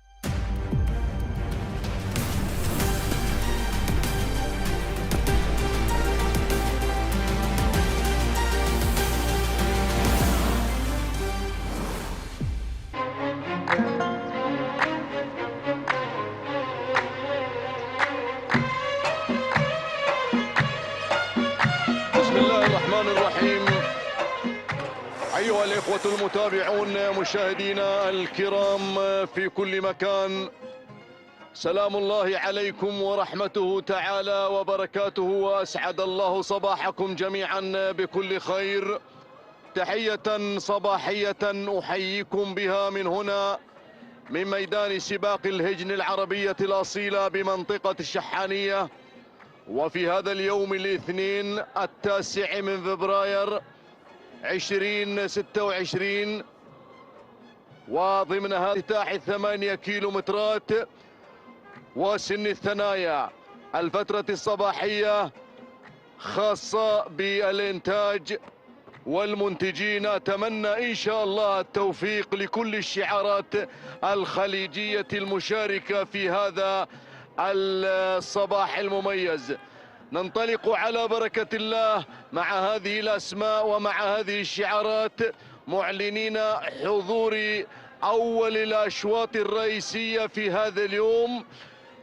المتابعون مشاهدينا الكرام في كل مكان، سلام الله عليكم ورحمته تعالى وبركاته، وأسعد الله صباحكم جميعا بكل خير. تحية صباحية أحييكم بها من هنا من ميدان سباق الهجن العربية الأصيلة بمنطقة الشحانية، وفي هذا اليوم الاثنين 9 من فبراير 2026، وضمن هذا افتتاح 8 كيلومترات وسن الثنايا، الفترة الصباحية خاصة بالإنتاج والمنتجين. أتمنى إن شاء الله التوفيق لكل الشعارات الخليجية المشاركة في هذا الصباح المميز. ننطلق على بركة الله مع هذه الأسماء ومع هذه الشعارات، معلنين حضور أول الأشواط الرئيسية في هذا اليوم،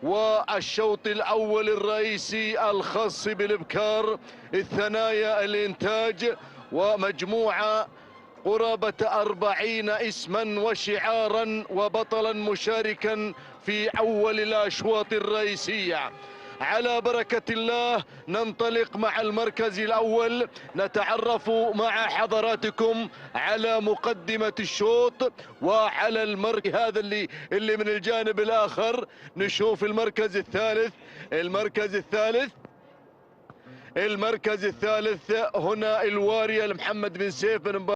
والشوط الأول الرئيسي الخاص بالإبكار، الثنايا الإنتاج، ومجموعة قرابة 40 اسما وشعارا وبطلا مشاركا في أول الأشواط الرئيسية. على بركة الله ننطلق مع المركز الأول. نتعرف مع حضراتكم على مقدمة الشوط وعلى المركز هذا اللي من الجانب الآخر. نشوف المركز الثالث. المركز الثالث هنا الوارية لمحمد بن سيف بن